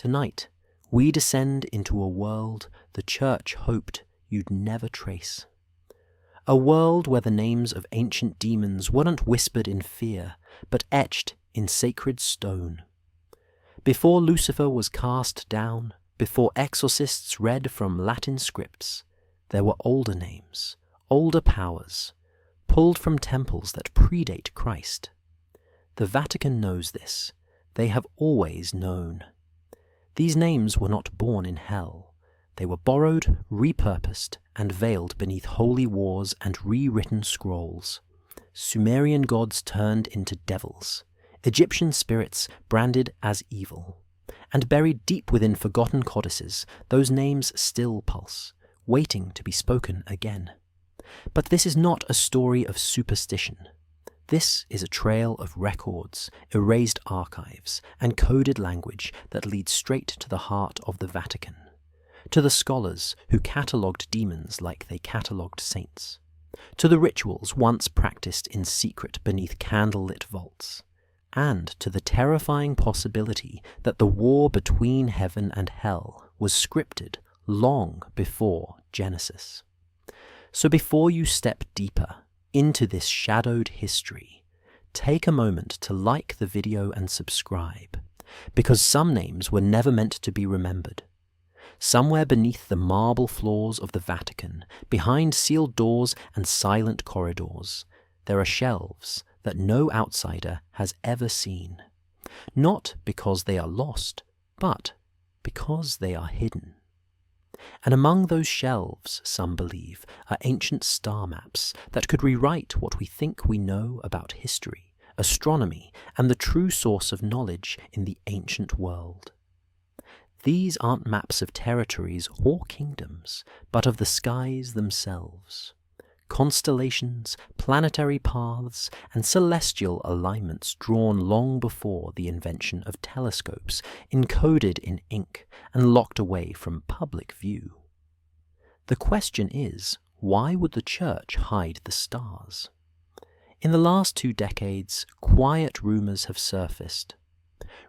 Tonight, we descend into a world the Church hoped you'd never trace. A world where the names of ancient demons weren't whispered in fear, but etched in sacred stone. Before Lucifer was cast down, before exorcists read from Latin scripts, there were older names, older powers, pulled from temples that predate Christ. The Vatican knows this. They have always known. These names were not born in hell. They were borrowed, repurposed, and veiled beneath holy wars and rewritten scrolls. Sumerian gods turned into devils, Egyptian spirits branded as evil. And buried deep within forgotten codices, those names still pulse, waiting to be spoken again. But this is not a story of superstition. This is a trail of records, erased archives, and coded language that leads straight to the heart of the Vatican, to the scholars who catalogued demons like they catalogued saints, to the rituals once practiced in secret beneath candlelit vaults, and to the terrifying possibility that the war between heaven and hell was scripted long before Genesis. So before you step deeper into this shadowed history, take a moment to like the video and subscribe, because some names were never meant to be remembered. Somewhere beneath the marble floors of the Vatican, behind sealed doors and silent corridors, there are shelves that no outsider has ever seen. Not because they are lost, but because they are hidden. And among those shelves, some believe, are ancient star maps that could rewrite what we think we know about history, astronomy, and the true source of knowledge in the ancient world. These aren't maps of territories or kingdoms, but of the skies themselves. Constellations, planetary paths, and celestial alignments drawn long before the invention of telescopes, encoded in ink and locked away from public view. The question is, why would the Church hide the stars? In the last 2 decades, quiet rumors have surfaced.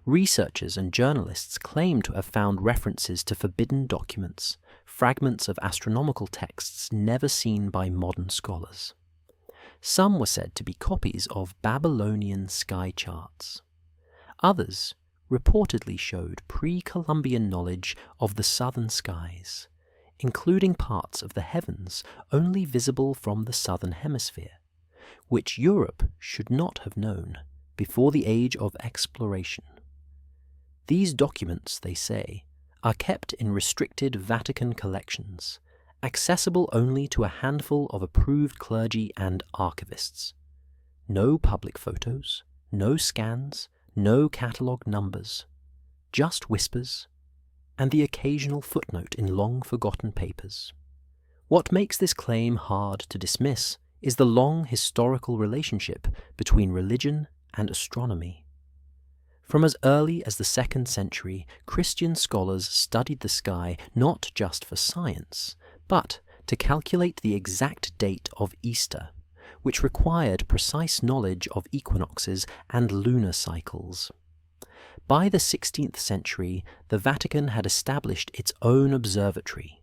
Researchers and journalists claim to have found references to forbidden documents, fragments of astronomical texts never seen by modern scholars. Some were said to be copies of Babylonian sky charts. Others reportedly showed pre-Columbian knowledge of the southern skies, including parts of the heavens only visible from the southern hemisphere, which Europe should not have known before the age of exploration. These documents, they say, are kept in restricted Vatican collections, accessible only to a handful of approved clergy and archivists. No public photos, no scans, no catalogue numbers, just whispers, and the occasional footnote in long-forgotten papers. What makes this claim hard to dismiss is the long historical relationship between religion and astronomy. From as early as the 2nd century, Christian scholars studied the sky not just for science, but to calculate the exact date of Easter, which required precise knowledge of equinoxes and lunar cycles. By the 16th century, the Vatican had established its own observatory,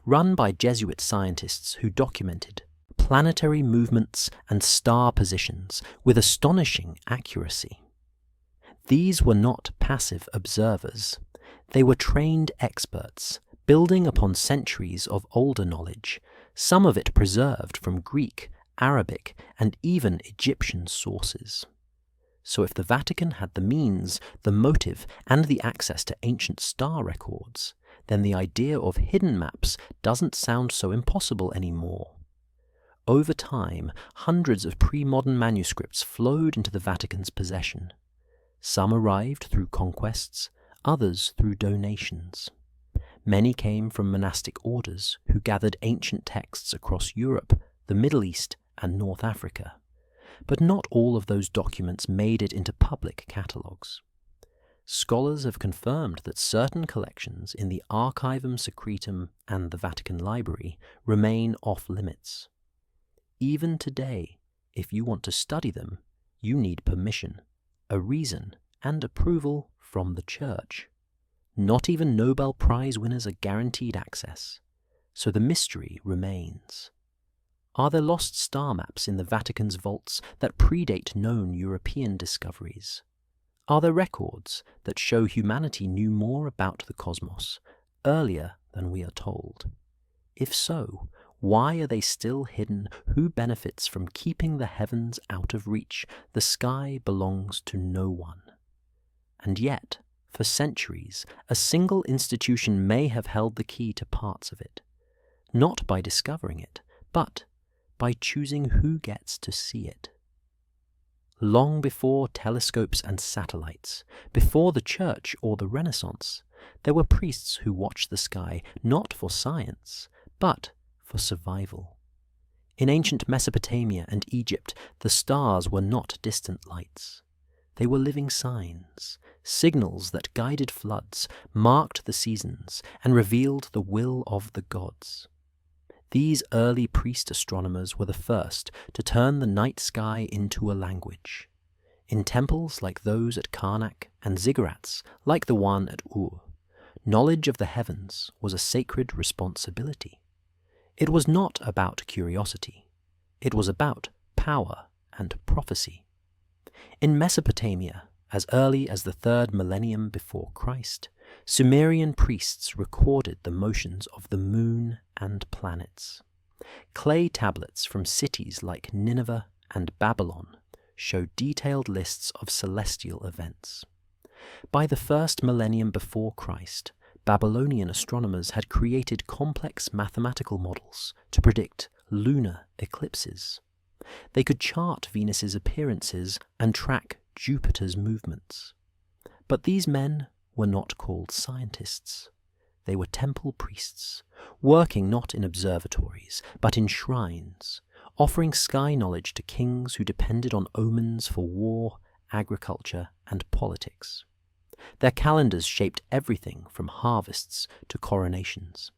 run by Jesuit scientists who documented planetary movements and star positions with astonishing accuracy. These were not passive observers. They were trained experts, building upon centuries of older knowledge, some of it preserved from Greek, Arabic, and even Egyptian sources. So if the Vatican had the means, the motive, and the access to ancient star records, then the idea of hidden maps doesn't sound so impossible anymore. Over time, hundreds of pre-modern manuscripts flowed into the Vatican's possession. Some arrived through conquests, others through donations. Many came from monastic orders who gathered ancient texts across Europe, the Middle East, and North Africa. But not all of those documents made it into public catalogues. Scholars have confirmed that certain collections in the Archivum Secretum and the Vatican Library remain off-limits. Even today, if you want to study them, you need permission, a reason, and approval from the Church. Not even Nobel Prize winners are guaranteed access, so the mystery remains. Are there lost star maps in the Vatican's vaults that predate known European discoveries? Are there records that show humanity knew more about the cosmos earlier than we are told? If so, why are they still hidden? Who benefits from keeping the heavens out of reach? The sky belongs to no one. And yet, for centuries, a single institution may have held the key to parts of it, not by discovering it, but by choosing who gets to see it. Long before telescopes and satellites, before the Church or the Renaissance, there were priests who watched the sky not for science, but for survival. In ancient Mesopotamia and Egypt, the stars were not distant lights. They were living signs, signals that guided floods, marked the seasons, and revealed the will of the gods. These early priest astronomers were the first to turn the night sky into a language. In temples like those at Karnak and ziggurats like the one at Ur, knowledge of the heavens was a sacred responsibility. It was not about curiosity. It was about power and prophecy. In Mesopotamia, as early as the 3rd millennium before Christ, Sumerian priests recorded the motions of the moon and planets. Clay tablets from cities like Nineveh and Babylon show detailed lists of celestial events. By the 1st millennium before Christ, Babylonian astronomers had created complex mathematical models to predict lunar eclipses. They could chart Venus's appearances and track Jupiter's movements. But these men were not called scientists. They were temple priests, working not in observatories, but in shrines, offering sky knowledge to kings who depended on omens for war, agriculture, and politics. Their calendars shaped everything from harvests to coronations.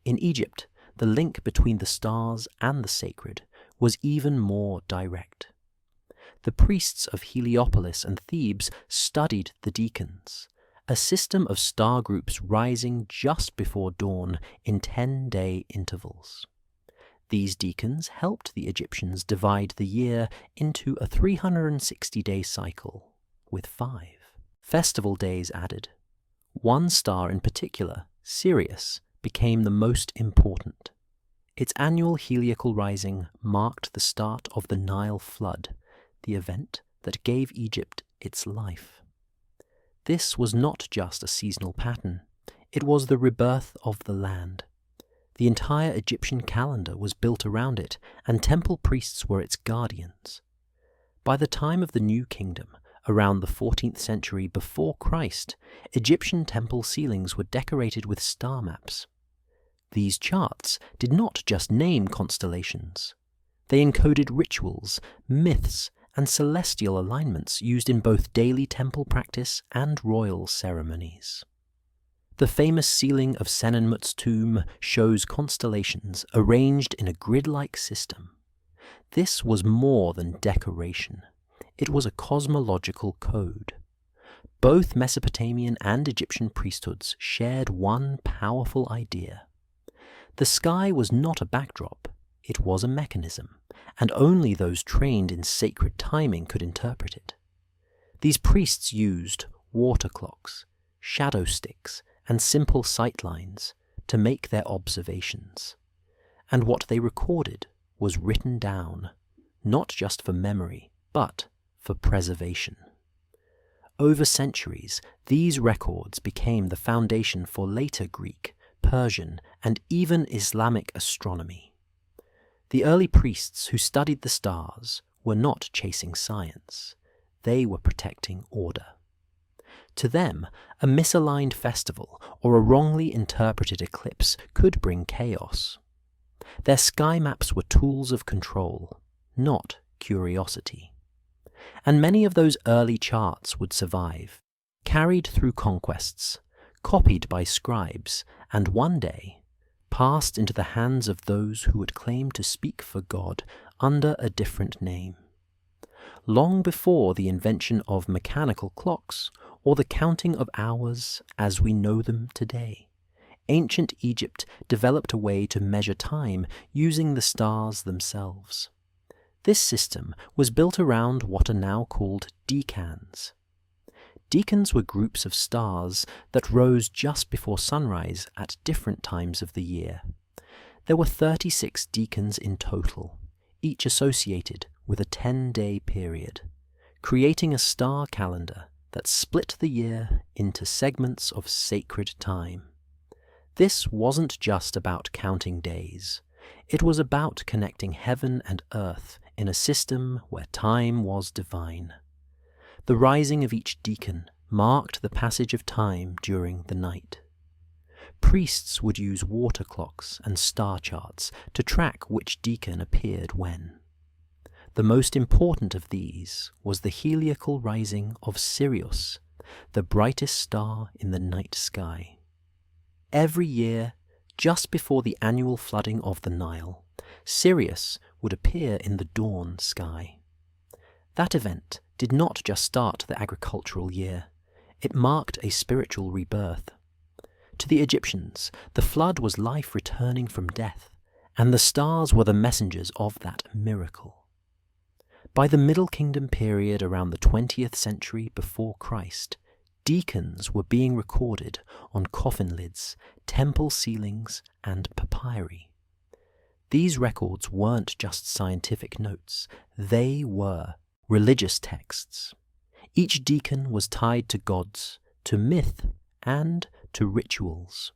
In Egypt, the link between the stars and the sacred was even more direct. The priests of Heliopolis and Thebes studied the decans, a system of star groups rising just before dawn in 10-day intervals. These decans helped the Egyptians divide the year into a 360-day cycle, with 5 festival days added. One star in particular, Sirius, became the most important. Its annual heliacal rising marked the start of the Nile flood, the event that gave Egypt its life. This was not just a seasonal pattern, it was the rebirth of the land. The entire Egyptian calendar was built around it, and temple priests were its guardians. By the time of the New Kingdom, around the 14th century before Christ, Egyptian temple ceilings were decorated with star maps. These charts did not just name constellations. They encoded rituals, myths, and celestial alignments used in both daily temple practice and royal ceremonies. The famous ceiling of Senenmut's tomb shows constellations arranged in a grid-like system. This was more than decoration. It was a cosmological code. Both Mesopotamian and Egyptian priesthoods shared one powerful idea. The sky was not a backdrop, it was a mechanism, and only those trained in sacred timing could interpret it. These priests used water clocks, shadow sticks, and simple sightlines to make their observations. And what they recorded was written down, not just for memory, but for preservation. Over centuries, these records became the foundation for later Greek, Persian, and even Islamic astronomy. The early priests who studied the stars were not chasing science. They were protecting order. To them, a misaligned festival or a wrongly interpreted eclipse could bring chaos. Their sky maps were tools of control, not curiosity. And many of those early charts would survive, carried through conquests, copied by scribes, and one day passed into the hands of those who would claim to speak for God under a different name. Long before the invention of mechanical clocks or the counting of hours as we know them today. Ancient Egypt developed a way to measure time using the stars themselves. This system was built around what are now called decans. Decans were groups of stars that rose just before sunrise at different times of the year. There were 36 decans in total, each associated with a 10-day period, creating a star calendar that split the year into segments of sacred time. This wasn't just about counting days. It was about connecting heaven and earth in a system where time was divine. The rising of each decan marked the passage of time during the night. Priests would use water clocks and star charts to track which decan appeared when. The most important of these was the heliacal rising of Sirius, the brightest star in the night sky. Every year, just before the annual flooding of the Nile, Sirius would appear in the dawn sky. That event did not just start the agricultural year, it marked a spiritual rebirth. To the Egyptians, the flood was life returning from death, and the stars were the messengers of that miracle. By the Middle Kingdom period around the 20th century before Christ, decans were being recorded on coffin lids, temple ceilings, and papyri. These records weren't just scientific notes, they were religious texts. Each decan was tied to gods, to myth, and to rituals.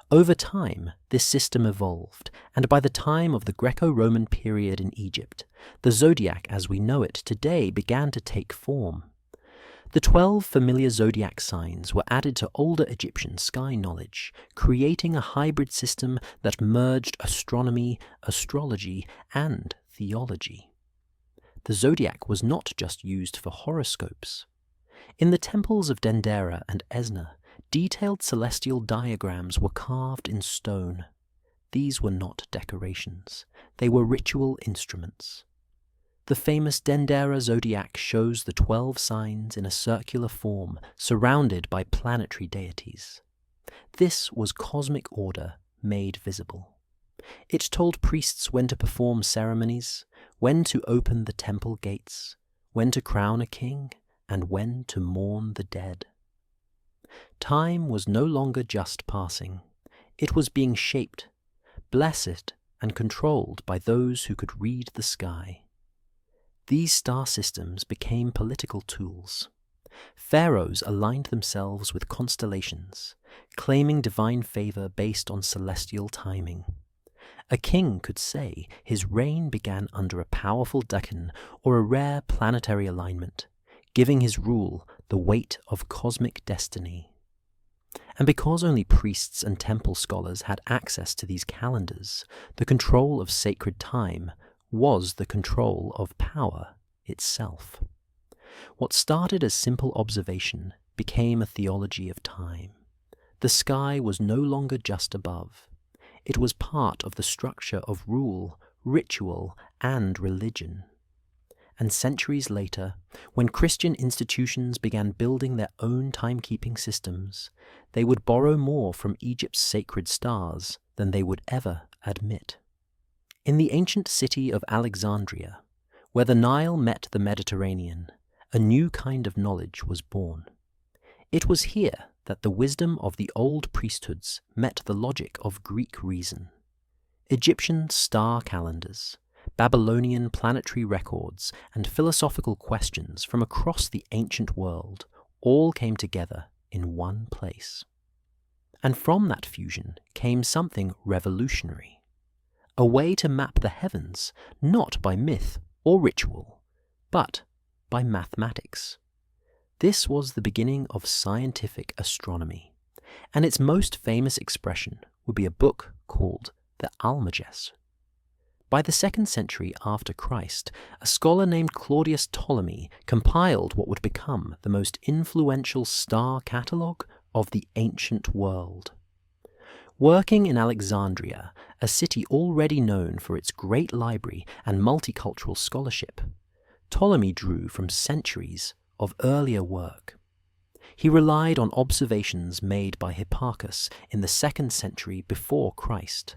Over time, this system evolved, and by the time of the Greco-Roman period in Egypt, the zodiac as we know it today began to take form. The 12 familiar zodiac signs were added to older Egyptian sky knowledge, creating a hybrid system that merged astronomy, astrology, and theology. The zodiac was not just used for horoscopes. In the temples of Dendera and Esna, detailed celestial diagrams were carved in stone. These were not decorations, they were ritual instruments. The famous Dendera zodiac shows the 12 signs in a circular form surrounded by planetary deities. This was cosmic order made visible. It told priests when to perform ceremonies, when to open the temple gates, when to crown a king, and when to mourn the dead. Time was no longer just passing. It was being shaped, blessed, and controlled by those who could read the sky. These star systems became political tools. Pharaohs aligned themselves with constellations, claiming divine favor based on celestial timing. A king could say his reign began under a powerful decan or a rare planetary alignment, giving his rule the weight of cosmic destiny. And because only priests and temple scholars had access to these calendars, the control of sacred time was the control of power itself. What started as simple observation became a theology of time. The sky was no longer just above. It was part of the structure of rule, ritual, and religion. And centuries later, when Christian institutions began building their own timekeeping systems, they would borrow more from Egypt's sacred stars than they would ever admit. In the ancient city of Alexandria, where the Nile met the Mediterranean, a new kind of knowledge was born. It was here that the wisdom of the old priesthoods met the logic of Greek reason. Egyptian star calendars, Babylonian planetary records, and philosophical questions from across the ancient world all came together in one place. And from that fusion came something revolutionary. A way to map the heavens, not by myth or ritual, but by mathematics. This was the beginning of scientific astronomy, and its most famous expression would be a book called the Almagest. By the 2nd century after Christ, a scholar named Claudius Ptolemy compiled what would become the most influential star catalogue of the ancient world. Working in Alexandria, a city already known for its great library and multicultural scholarship, Ptolemy drew from centuries of earlier work. He relied on observations made by Hipparchus in the 2nd century before Christ,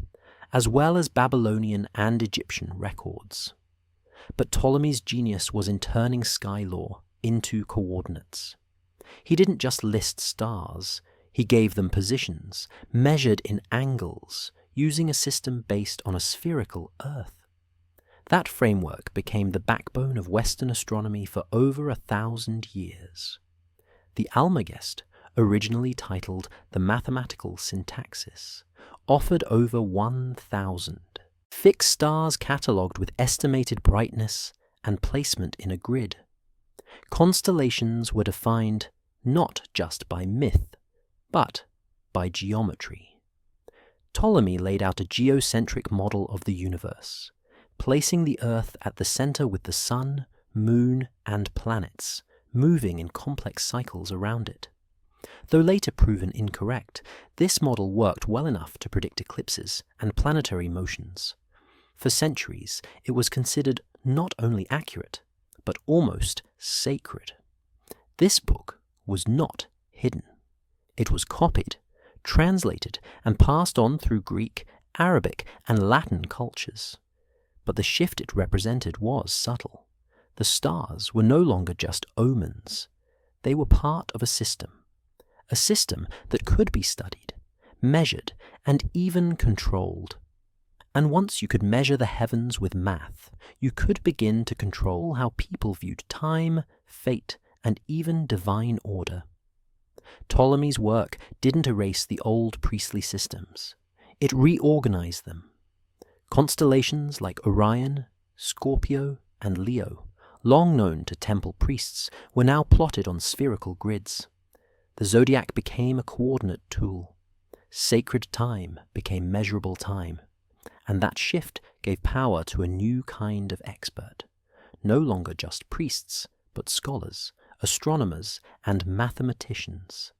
as well as Babylonian and Egyptian records. But Ptolemy's genius was in turning sky law into coordinates. He didn't just list stars, he gave them positions, measured in angles, using a system based on a spherical Earth. That framework became the backbone of Western astronomy for over 1,000 years. The Almagest, originally titled the Mathematical Syntaxis, offered over 1,000 fixed stars catalogued with estimated brightness and placement in a grid. Constellations were defined not just by myth, but by geometry. Ptolemy laid out a geocentric model of the universe, placing the Earth at the center with the sun, moon, and planets moving in complex cycles around it. Though later proven incorrect, this model worked well enough to predict eclipses and planetary motions. For centuries, it was considered not only accurate, but almost sacred. This book was not hidden. It was copied, translated, and passed on through Greek, Arabic, and Latin cultures. But the shift it represented was subtle. The stars were no longer just omens. They were part of a system that could be studied, measured, and even controlled. And once you could measure the heavens with math, you could begin to control how people viewed time, fate, and even divine order. Ptolemy's work didn't erase the old priestly systems. It reorganized them. Constellations like Orion, Scorpio, and Leo, long known to temple priests, were now plotted on spherical grids. The zodiac became a coordinate tool. Sacred time became measurable time. And that shift gave power to a new kind of expert, no longer just priests, but scholars, astronomers, and mathematicians.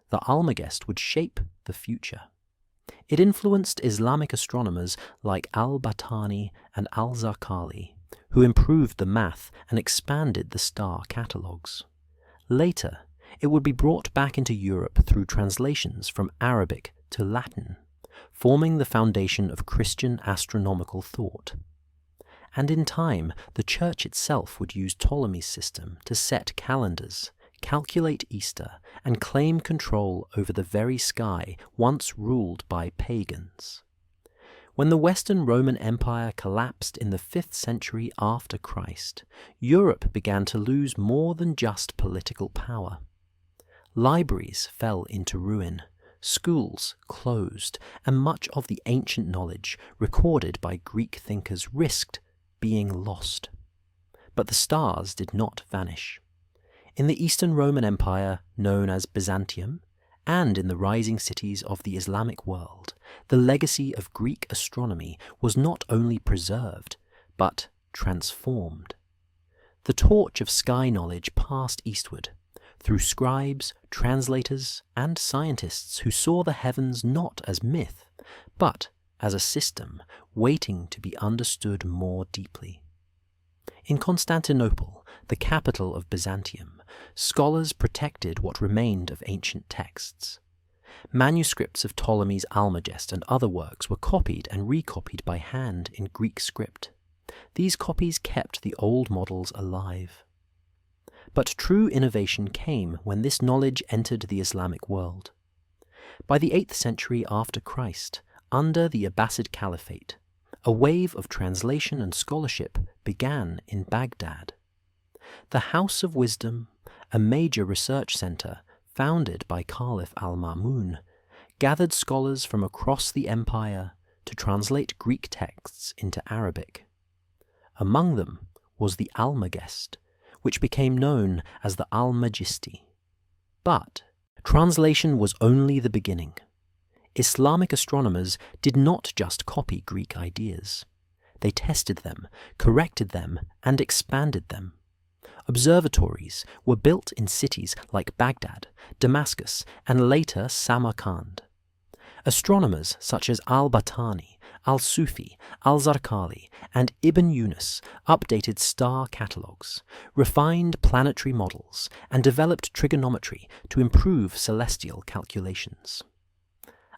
The Almagest would shape the future. It influenced Islamic astronomers like al-Battani and al-Zarqali, who improved the math and expanded the star catalogues. Later, it would be brought back into Europe through translations from Arabic to Latin, forming the foundation of Christian astronomical thought. And in time, the Church itself would use Ptolemy's system to set calendars, calculate Easter, and claim control over the very sky once ruled by pagans. When the Western Roman Empire collapsed in the 5th century after Christ, Europe began to lose more than just political power. Libraries fell into ruin, schools closed, and much of the ancient knowledge recorded by Greek thinkers risked being lost. But the stars did not vanish. In the Eastern Roman Empire, known as Byzantium, and in the rising cities of the Islamic world, the legacy of Greek astronomy was not only preserved, but transformed. The torch of sky knowledge passed eastward, through scribes, translators, and scientists who saw the heavens not as myth, but as a system waiting to be understood more deeply. In Constantinople, the capital of Byzantium, scholars protected what remained of ancient texts. Manuscripts of Ptolemy's Almagest and other works were copied and recopied by hand in Greek script. These copies kept the old models alive. But true innovation came when this knowledge entered the Islamic world. By the 8th century after Christ, under the Abbasid Caliphate, a wave of translation and scholarship began in Baghdad. The House of Wisdom, a major research center founded by Caliph al-Ma'mun, gathered scholars from across the empire to translate Greek texts into Arabic. Among them was the Almagest, which became known as the Almagisti. But translation was only the beginning. Islamic astronomers did not just copy Greek ideas. They tested them, corrected them, and expanded them. Observatories were built in cities like Baghdad, Damascus, and later Samarkand. Astronomers such as al-Battani, Al-Sufi, Al-Zarqali, and Ibn Yunus updated star catalogues, refined planetary models, and developed trigonometry to improve celestial calculations.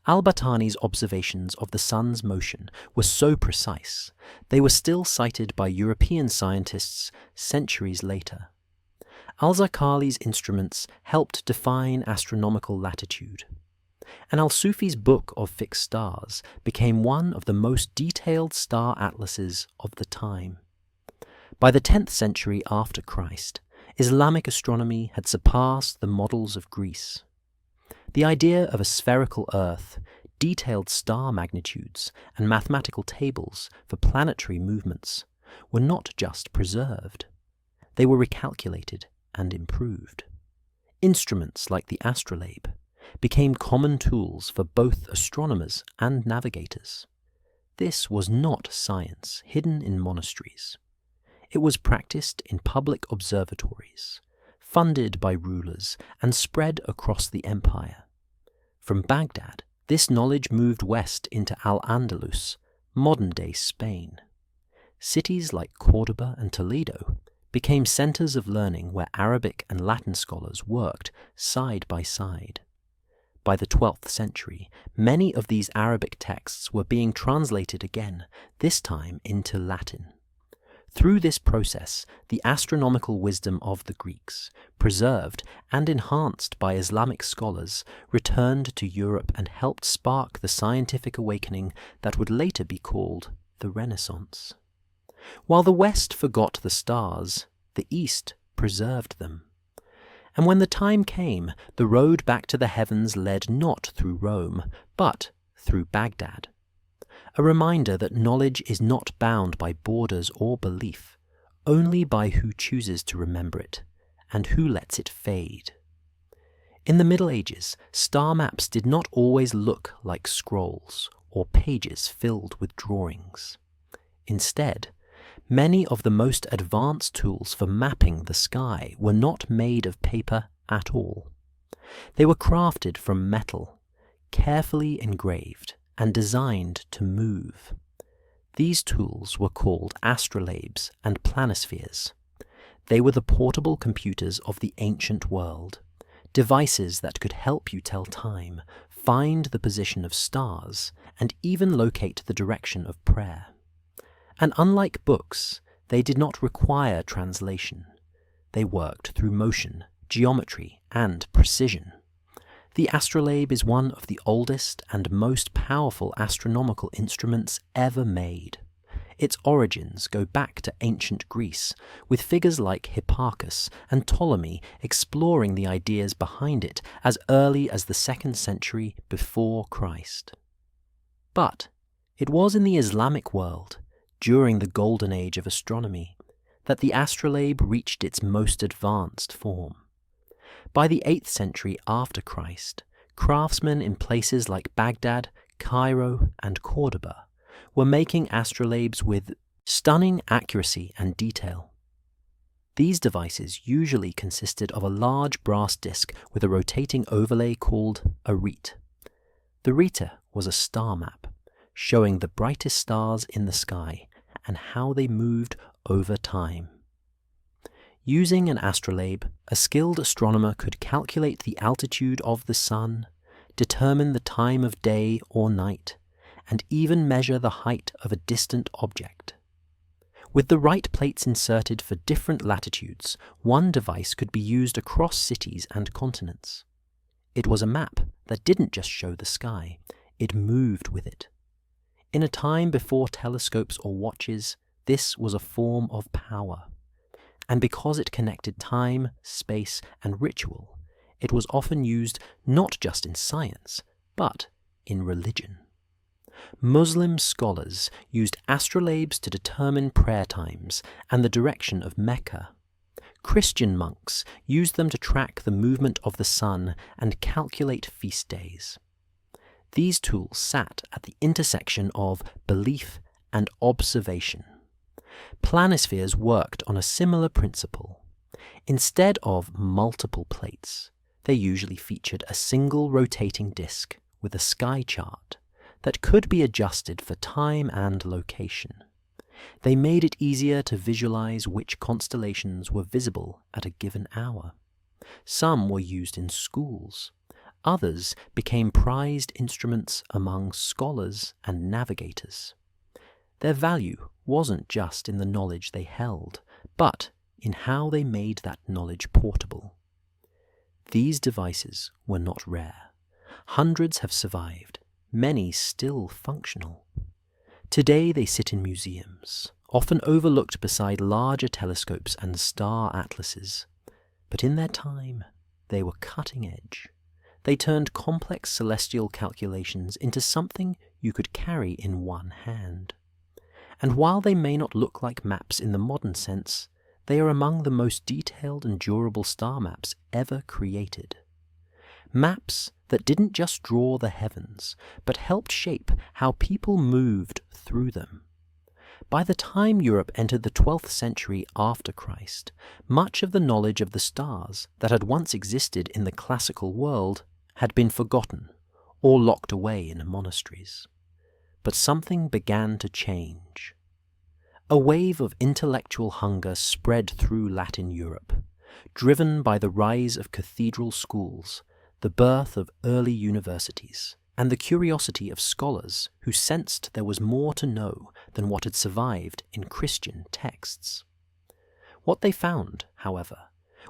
Al-Battani's observations of the sun's motion were so precise, they were still cited by European scientists centuries later. Al-Zarqali's instruments helped define astronomical latitude, and Al-Sufi's Book of Fixed Stars became one of the most detailed star atlases of the time. By the 10th century after Christ, Islamic astronomy had surpassed the models of Greece. The idea of a spherical Earth, detailed star magnitudes, and mathematical tables for planetary movements were not just preserved. They were recalculated and improved. Instruments like the astrolabe became common tools for both astronomers and navigators. This was not science hidden in monasteries. It was practiced in public observatories, funded by rulers and spread across the empire. From Baghdad, this knowledge moved west into Al-Andalus, modern-day Spain. Cities like Córdoba and Toledo became centers of learning where Arabic and Latin scholars worked side by side. By the 12th century, many of these Arabic texts were being translated again, this time into Latin. Through this process, the astronomical wisdom of the Greeks, preserved and enhanced by Islamic scholars, returned to Europe and helped spark the scientific awakening that would later be called the Renaissance. While the West forgot the stars, the East preserved them. And when the time came, the road back to the heavens led not through Rome, but through Baghdad. A reminder that knowledge is not bound by borders or belief, only by who chooses to remember it, and who lets it fade. In the Middle Ages, star maps did not always look like scrolls or pages filled with drawings. Instead, many of the most advanced tools for mapping the sky were not made of paper at all. They were crafted from metal, carefully engraved, and designed to move. These tools were called astrolabes and planispheres. They were the portable computers of the ancient world, devices that could help you tell time, find the position of stars, and even locate the direction of prayer. And unlike books, they did not require translation. They worked through motion, geometry, and precision. The astrolabe is one of the oldest and most powerful astronomical instruments ever made. Its origins go back to ancient Greece, with figures like Hipparchus and Ptolemy exploring the ideas behind it as early as the 2nd century before Christ. But it was in the Islamic world, during the golden age of astronomy, that the astrolabe reached its most advanced form. By the 8th century after Christ, craftsmen in places like Baghdad, Cairo, and Córdoba were making astrolabes with stunning accuracy and detail. These devices usually consisted of a large brass disc with a rotating overlay called a rete. The rete was a star map, showing the brightest stars in the sky and how they moved over time. Using an astrolabe, a skilled astronomer could calculate the altitude of the sun, determine the time of day or night, and even measure the height of a distant object. With the right plates inserted for different latitudes, one device could be used across cities and continents. It was a map that didn't just show the sky, it moved with it. In a time before telescopes or watches, this was a form of power. And because it connected time, space, and ritual, it was often used not just in science, but in religion. Muslim scholars used astrolabes to determine prayer times and the direction of Mecca. Christian monks used them to track the movement of the sun and calculate feast days. These tools sat at the intersection of belief and observation. Planispheres worked on a similar principle. Instead of multiple plates, they usually featured a single rotating disc with a sky chart that could be adjusted for time and location. They made it easier to visualize which constellations were visible at a given hour. Some were used in schools. Others became prized instruments among scholars and navigators. Their value wasn't just in the knowledge they held, but in how they made that knowledge portable. These devices were not rare. Hundreds have survived, many still functional. Today they sit in museums, often overlooked beside larger telescopes and star atlases. But in their time, they were cutting edge. They turned complex celestial calculations into something you could carry in one hand. And while they may not look like maps in the modern sense, they are among the most detailed and durable star maps ever created. Maps that didn't just draw the heavens, but helped shape how people moved through them. By the time Europe entered the 12th century after Christ, much of the knowledge of the stars that had once existed in the classical world had been forgotten or locked away in monasteries. But something began to change. A wave of intellectual hunger spread through Latin Europe, driven by the rise of cathedral schools, the birth of early universities, and the curiosity of scholars who sensed there was more to know than what had survived in Christian texts. What they found, however,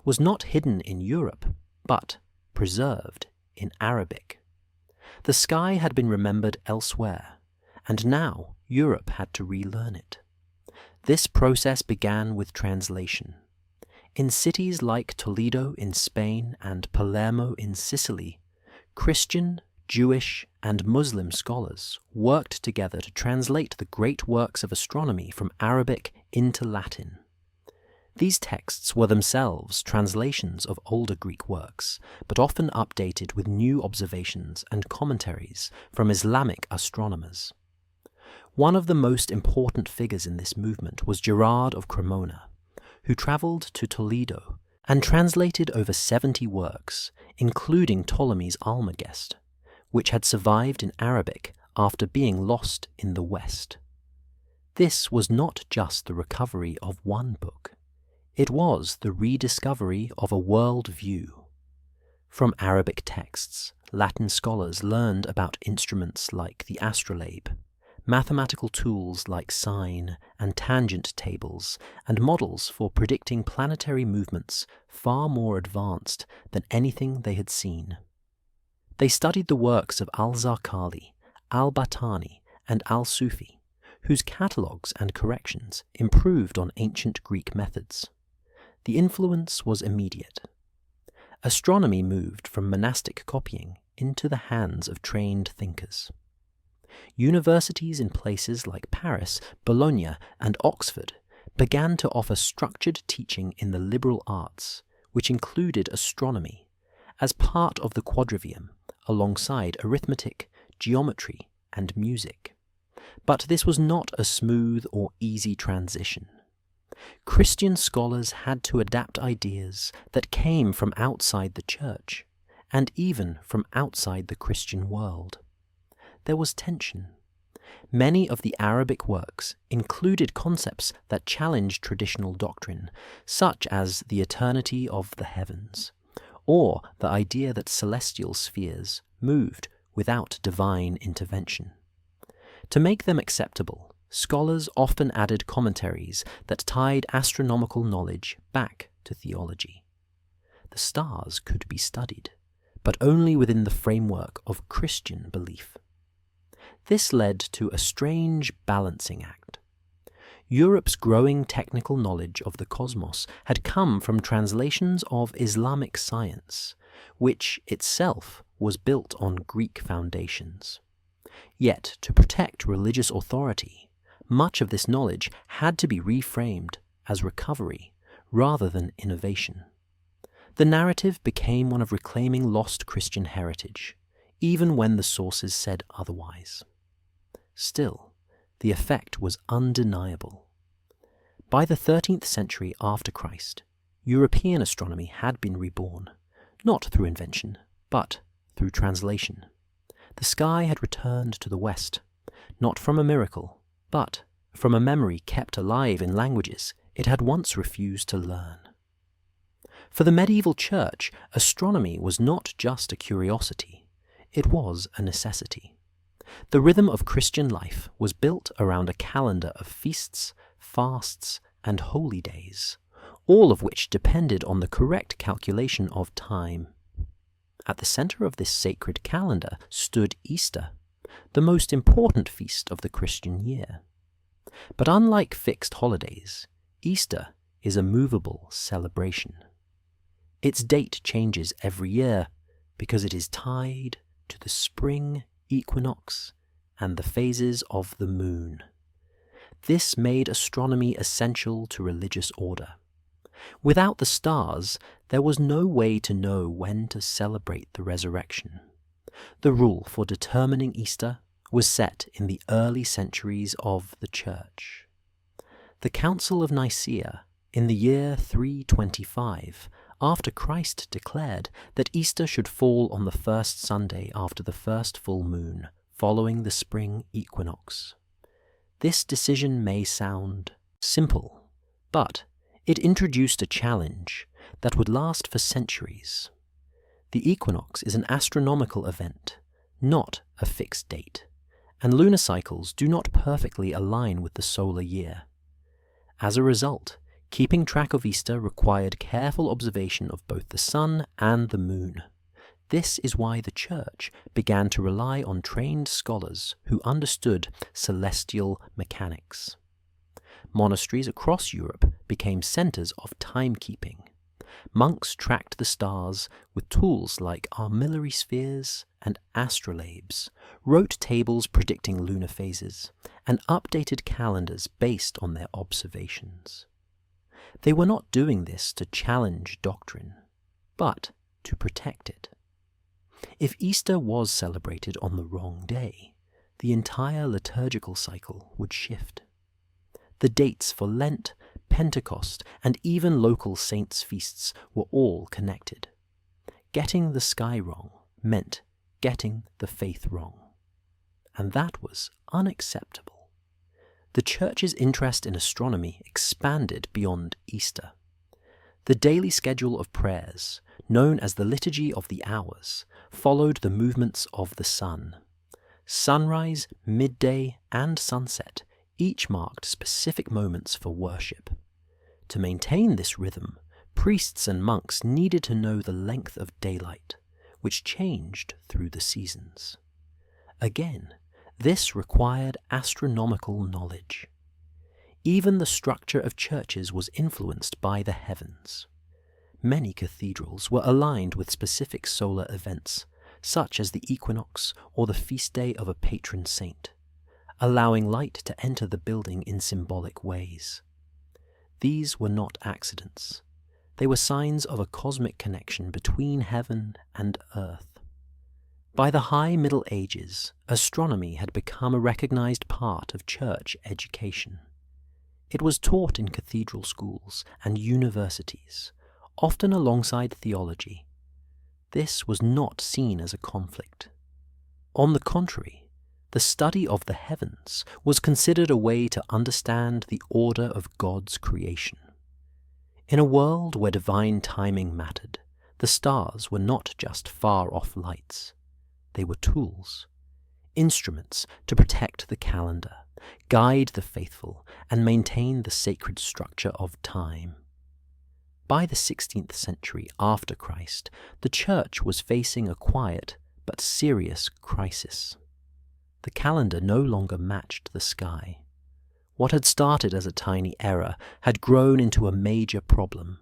was not hidden in Europe, but preserved in Arabic. The sky had been remembered elsewhere, and now Europe had to relearn it. This process began with translation. In cities like Toledo in Spain and Palermo in Sicily, Christian, Jewish, and Muslim scholars worked together to translate the great works of astronomy from Arabic into Latin. These texts were themselves translations of older Greek works, but often updated with new observations and commentaries from Islamic astronomers. One of the most important figures in this movement was Gerard of Cremona, who travelled to Toledo and translated over 70 works, including Ptolemy's Almagest, which had survived in Arabic after being lost in the West. This was not just the recovery of one book. It was the rediscovery of a world view. From Arabic texts, Latin scholars learned about instruments like the astrolabe, mathematical tools like sine and tangent tables, and models for predicting planetary movements far more advanced than anything they had seen. They studied the works of al-Zarqali, al-Battani, and al-Sufi, whose catalogues and corrections improved on ancient Greek methods. The influence was immediate. Astronomy moved from monastic copying into the hands of trained thinkers. Universities in places like Paris, Bologna, and Oxford began to offer structured teaching in the liberal arts, which included astronomy, as part of the quadrivium, alongside arithmetic, geometry, and music. But this was not a smooth or easy transition. Christian scholars had to adapt ideas that came from outside the church, and even from outside the Christian world. There was tension. Many of the Arabic works included concepts that challenged traditional doctrine, such as the eternity of the heavens, or the idea that celestial spheres moved without divine intervention. To make them acceptable, scholars often added commentaries that tied astronomical knowledge back to theology. The stars could be studied, but only within the framework of Christian belief. This led to a strange balancing act. Europe's growing technical knowledge of the cosmos had come from translations of Islamic science, which itself was built on Greek foundations. Yet, to protect religious authority, much of this knowledge had to be reframed as recovery rather than innovation. The narrative became one of reclaiming lost Christian heritage, even when the sources said otherwise. Still, the effect was undeniable. By the 13th century after Christ, European astronomy had been reborn, not through invention, but through translation. The sky had returned to the west, not from a miracle, but from a memory kept alive in languages it had once refused to learn. For the medieval church, astronomy was not just a curiosity, it was a necessity. The rhythm of Christian life was built around a calendar of feasts, fasts, and holy days, all of which depended on the correct calculation of time. At the center of this sacred calendar stood Easter, the most important feast of the Christian year. But unlike fixed holidays, Easter is a movable celebration. Its date changes every year because it is tied to the spring equinox and the phases of the moon. This made astronomy essential to religious order. Without the stars, there was no way to know when to celebrate the resurrection. The rule for determining Easter was set in the early centuries of the Church. The Council of Nicaea, in the year 325, after Christ declared that Easter should fall on the first Sunday after the first full moon, following the spring equinox. This decision may sound simple, but it introduced a challenge that would last for centuries. The equinox is an astronomical event, not a fixed date, and lunar cycles do not perfectly align with the solar year. As a result, keeping track of Easter required careful observation of both the sun and the moon. This is why the Church began to rely on trained scholars who understood celestial mechanics. Monasteries across Europe became centers of timekeeping. Monks tracked the stars with tools like armillary spheres and astrolabes, wrote tables predicting lunar phases, and updated calendars based on their observations. They were not doing this to challenge doctrine, but to protect it. If Easter was celebrated on the wrong day, the entire liturgical cycle would shift. The dates for Lent, Pentecost, and even local saints' feasts were all connected. Getting the sky wrong meant getting the faith wrong. And that was unacceptable. The Church's interest in astronomy expanded beyond Easter. The daily schedule of prayers, known as the Liturgy of the Hours, followed the movements of the sun. Sunrise, midday, and sunset each marked specific moments for worship. To maintain this rhythm, priests and monks needed to know the length of daylight, which changed through the seasons. Again, this required astronomical knowledge. Even the structure of churches was influenced by the heavens. Many cathedrals were aligned with specific solar events, such as the equinox or the feast day of a patron saint, allowing light to enter the building in symbolic ways. These were not accidents. They were signs of a cosmic connection between heaven and earth. By the High Middle Ages, astronomy had become a recognized part of church education. It was taught in cathedral schools and universities, often alongside theology. This was not seen as a conflict. On the contrary, the study of the heavens was considered a way to understand the order of God's creation. In a world where divine timing mattered, the stars were not just far-off lights. They were tools, instruments to protect the calendar, guide the faithful, and maintain the sacred structure of time. By the 16th century after Christ, the Church was facing a quiet but serious crisis. The calendar no longer matched the sky. What had started as a tiny error had grown into a major problem.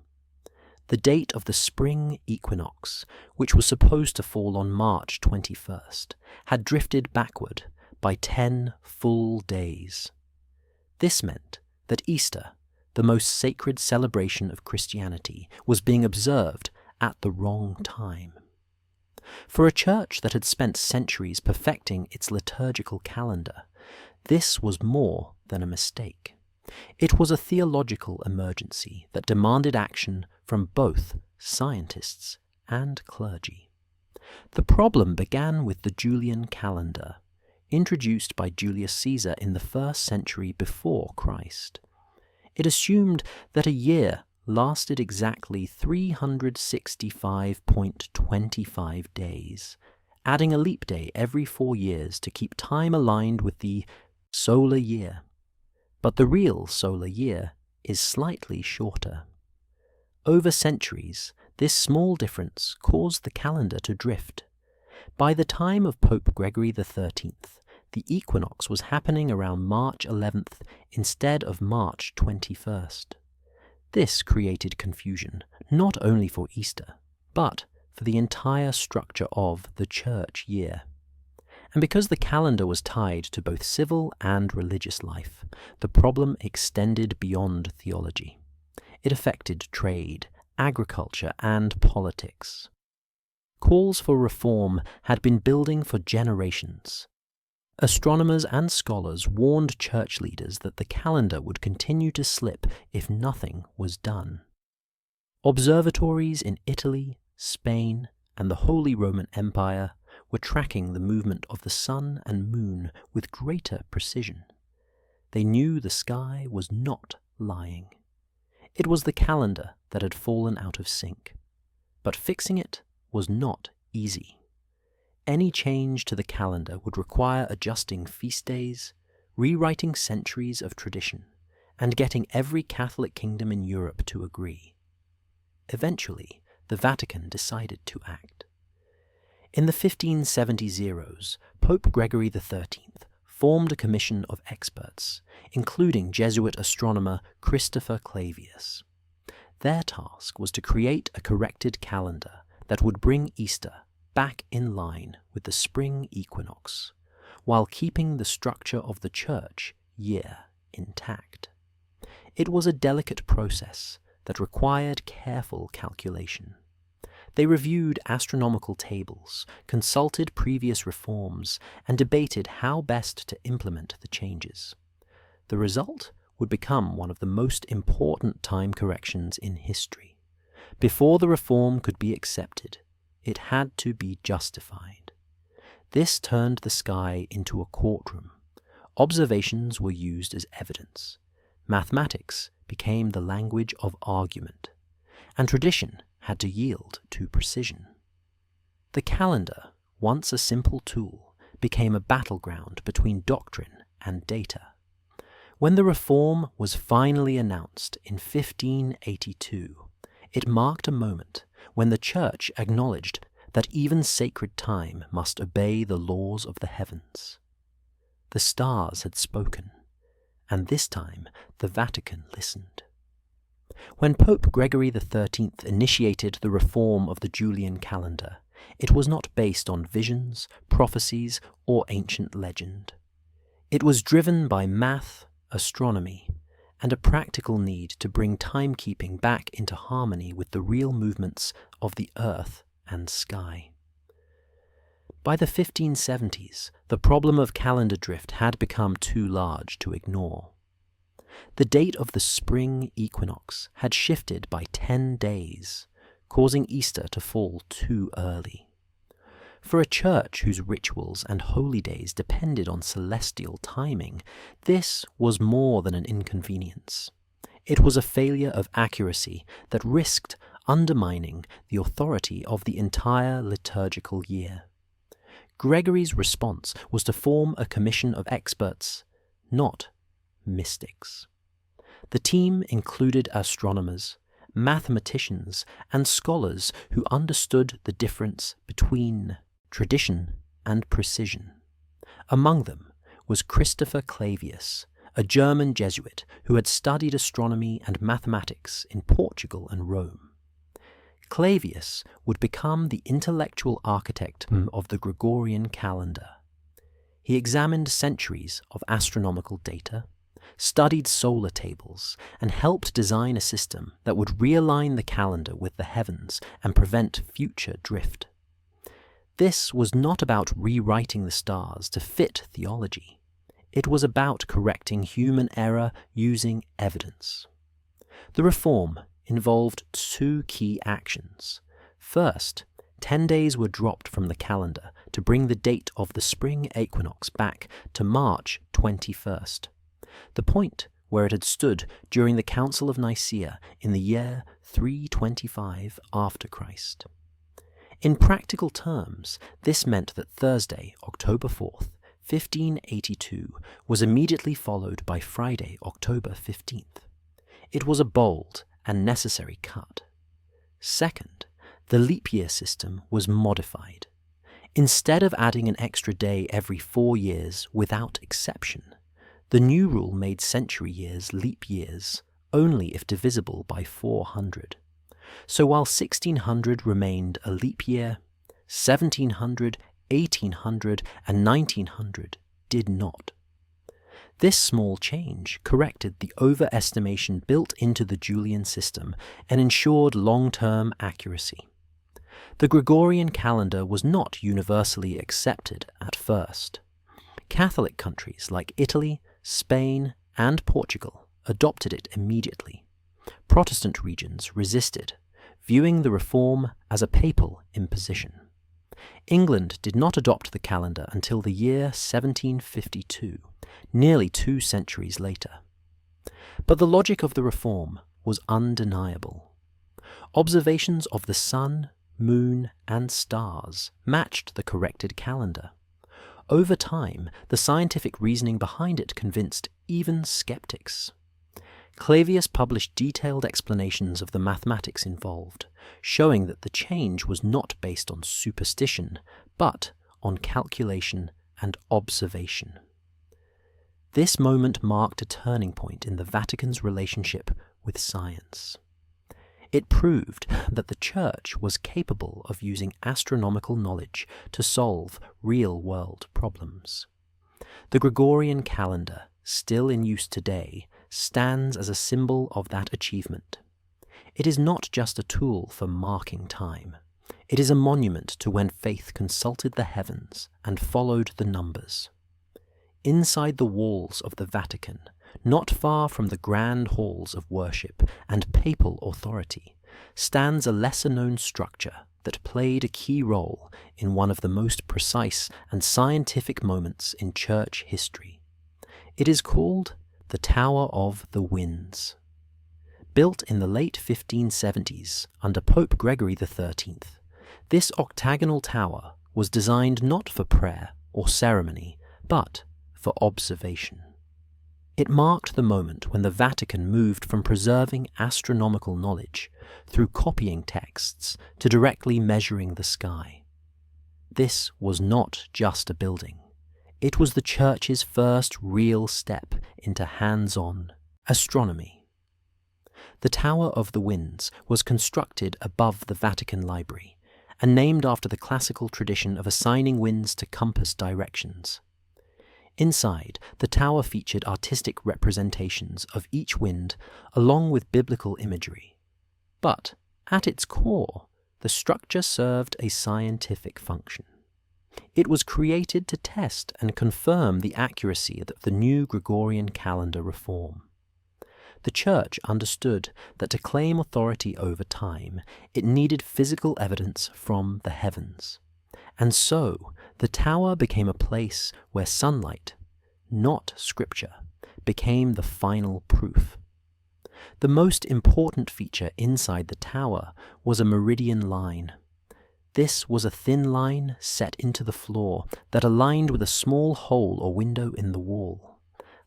The date of the spring equinox, which was supposed to fall on March 21st, had drifted backward by 10 full days. This meant that Easter, the most sacred celebration of Christianity, was being observed at the wrong time. For a church that had spent centuries perfecting its liturgical calendar, this was more than a mistake. It was a theological emergency that demanded action from both scientists and clergy. The problem began with the Julian calendar, introduced by Julius Caesar in the 1st century before Christ. It assumed that a year lasted exactly 365.25 days, adding a leap day every 4 years to keep time aligned with the solar year. But the real solar year is slightly shorter. Over centuries, this small difference caused the calendar to drift. By the time of Pope Gregory XIII, the equinox was happening around March 11th instead of March 21st. This created confusion, not only for Easter, but for the entire structure of the church year. And because the calendar was tied to both civil and religious life, the problem extended beyond theology. It affected trade, agriculture, and politics. Calls for reform had been building for generations. Astronomers and scholars warned church leaders that the calendar would continue to slip if nothing was done. Observatories in Italy, Spain, and the Holy Roman Empire were tracking the movement of the sun and moon with greater precision. They knew the sky was not lying. It was the calendar that had fallen out of sync. But fixing it was not easy. Any change to the calendar would require adjusting feast days, rewriting centuries of tradition, and getting every Catholic kingdom in Europe to agree. Eventually, the Vatican decided to act. In the 1570s, Pope Gregory XIII formed a commission of experts, including Jesuit astronomer Christopher Clavius. Their task was to create a corrected calendar that would bring Easter back in line with the spring equinox, while keeping the structure of the church year intact. It was a delicate process that required careful calculation. They reviewed astronomical tables, consulted previous reforms, and debated how best to implement the changes. The result would become one of the most important time corrections in history. Before the reform could be accepted, it had to be justified. This turned the sky into a courtroom. Observations were used as evidence. Mathematics became the language of argument, and tradition had to yield to precision. The calendar, once a simple tool, became a battleground between doctrine and data. When the reform was finally announced in 1582, it marked a moment when the Church acknowledged that even sacred time must obey the laws of the heavens. The stars had spoken, and this time the Vatican listened. When Pope Gregory XIII initiated the reform of the Julian calendar, it was not based on visions, prophecies, or ancient legend. It was driven by math, astronomy, and a practical need to bring timekeeping back into harmony with the real movements of the earth and sky. By the 1570s, the problem of calendar drift had become too large to ignore. The date of the spring equinox had shifted by 10 days, causing Easter to fall too early. For a church whose rituals and holy days depended on celestial timing, this was more than an inconvenience. It was a failure of accuracy that risked undermining the authority of the entire liturgical year. Gregory's response was to form a commission of experts, not mystics. The team included astronomers, mathematicians, and scholars who understood the difference between tradition and precision. Among them was Christopher Clavius, a German Jesuit who had studied astronomy and mathematics in Portugal and Rome. Clavius would become the intellectual architect of the Gregorian calendar. He examined centuries of astronomical data, studied solar tables, and helped design a system that would realign the calendar with the heavens and prevent future drift. This was not about rewriting the stars to fit theology. It was about correcting human error using evidence. The reform involved two key actions. First, 10 days were dropped from the calendar to bring the date of the spring equinox back to March 21st, the point where it had stood during the Council of Nicaea in the year 325 after Christ. In practical terms, this meant that Thursday, October 4th, 1582, was immediately followed by Friday, October 15th. It was a bold and necessary cut. Second, the leap year system was modified. Instead of adding an extra day every 4 years without exception, the new rule made century years leap years only if divisible by 400. So while 1600 remained a leap year, 1700, 1800, and 1900 did not. This small change corrected the overestimation built into the Julian system and ensured long-term accuracy. The Gregorian calendar was not universally accepted at first. Catholic countries like Italy, Spain, and Portugal adopted it immediately. Protestant regions resisted, viewing the reform as a papal imposition. England did not adopt the calendar until the year 1752, nearly 2 centuries later. But the logic of the reform was undeniable. Observations of the sun, moon, and stars matched the corrected calendar. Over time, the scientific reasoning behind it convinced even skeptics. Clavius published detailed explanations of the mathematics involved, showing that the change was not based on superstition, but on calculation and observation. This moment marked a turning point in the Vatican's relationship with science. It proved that the Church was capable of using astronomical knowledge to solve real-world problems. The Gregorian calendar, still in use today, stands as a symbol of that achievement. It is not just a tool for marking time. It is a monument to when faith consulted the heavens and followed the numbers. Inside the walls of the Vatican, not far from the grand halls of worship and papal authority, stands a lesser-known structure that played a key role in one of the most precise and scientific moments in church history. It is called the Tower of the Winds. Built in the late 1570s under Pope Gregory XIII, this octagonal tower was designed not for prayer or ceremony, but for observation. It marked the moment when the Vatican moved from preserving astronomical knowledge through copying texts to directly measuring the sky. This was not just a building. It was the Church's first real step into hands-on astronomy. The Tower of the Winds was constructed above the Vatican Library and named after the classical tradition of assigning winds to compass directions. Inside, the tower featured artistic representations of each wind along with biblical imagery. But, at its core, the structure served a scientific function. It was created to test and confirm the accuracy of the new Gregorian calendar reform. The Church understood that to claim authority over time, it needed physical evidence from the heavens. And so, the tower became a place where sunlight, not scripture, became the final proof. The most important feature inside the tower was a meridian line. This was a thin line set into the floor that aligned with a small hole or window in the wall,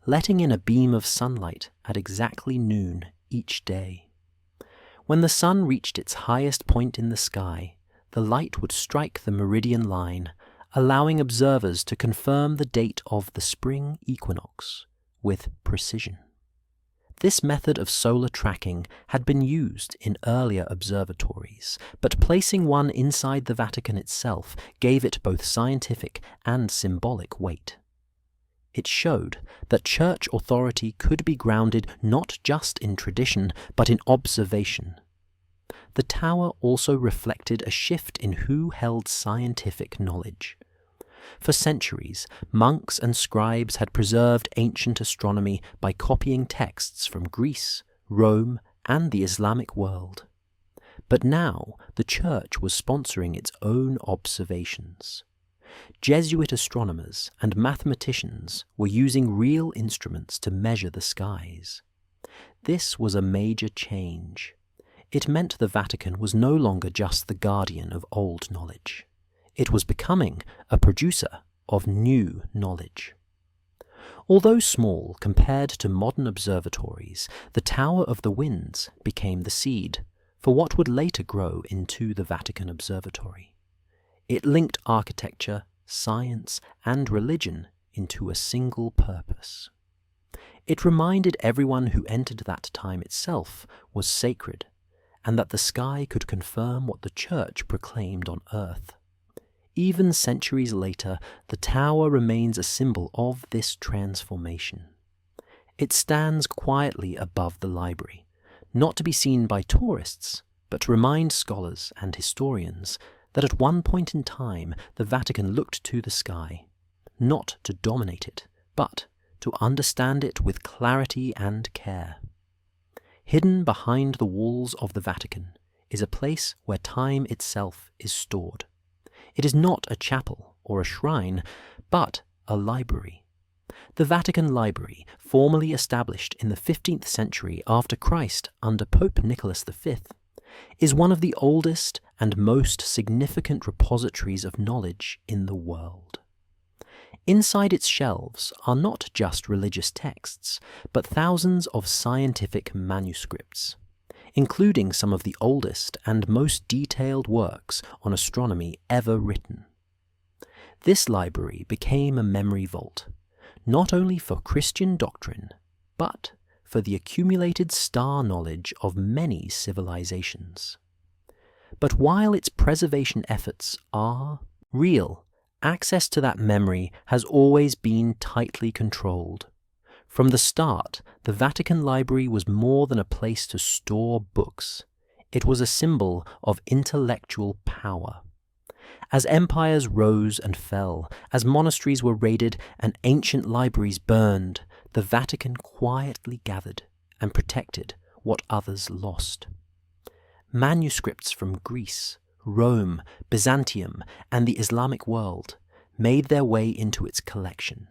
letting in a beam of sunlight at exactly noon each day. When the sun reached its highest point in the sky, the light would strike the meridian line, allowing observers to confirm the date of the spring equinox with precision. This method of solar tracking had been used in earlier observatories, but placing one inside the Vatican itself gave it both scientific and symbolic weight. It showed that church authority could be grounded not just in tradition, but in observation. The tower also reflected a shift in who held scientific knowledge. For centuries, monks and scribes had preserved ancient astronomy by copying texts from Greece, Rome, and the Islamic world. But now the Church was sponsoring its own observations. Jesuit astronomers and mathematicians were using real instruments to measure the skies. This was a major change. It meant the Vatican was no longer just the guardian of old knowledge. It was becoming a producer of new knowledge. Although small compared to modern observatories, the Tower of the Winds became the seed for what would later grow into the Vatican Observatory. It linked architecture, science, and religion into a single purpose. It reminded everyone who entered that time itself was sacred, and that the sky could confirm what the Church proclaimed on earth. Even centuries later, the tower remains a symbol of this transformation. It stands quietly above the library, not to be seen by tourists, but to remind scholars and historians that at one point in time the Vatican looked to the sky, not to dominate it, but to understand it with clarity and care. Hidden behind the walls of the Vatican is a place where time itself is stored. It is not a chapel or a shrine, but a library. The Vatican Library, formally established in the 15th century after Christ under Pope Nicholas V, is one of the oldest and most significant repositories of knowledge in the world. Inside its shelves are not just religious texts, but thousands of scientific manuscripts, including some of the oldest and most detailed works on astronomy ever written. This library became a memory vault, not only for Christian doctrine, but for the accumulated star knowledge of many civilizations. But while its preservation efforts are real, access to that memory has always been tightly controlled. From the start, the Vatican Library was more than a place to store books. It was a symbol of intellectual power. As empires rose and fell, as monasteries were raided and ancient libraries burned, the Vatican quietly gathered and protected what others lost. Manuscripts from Greece, Rome, Byzantium, and the Islamic world made their way into its collection,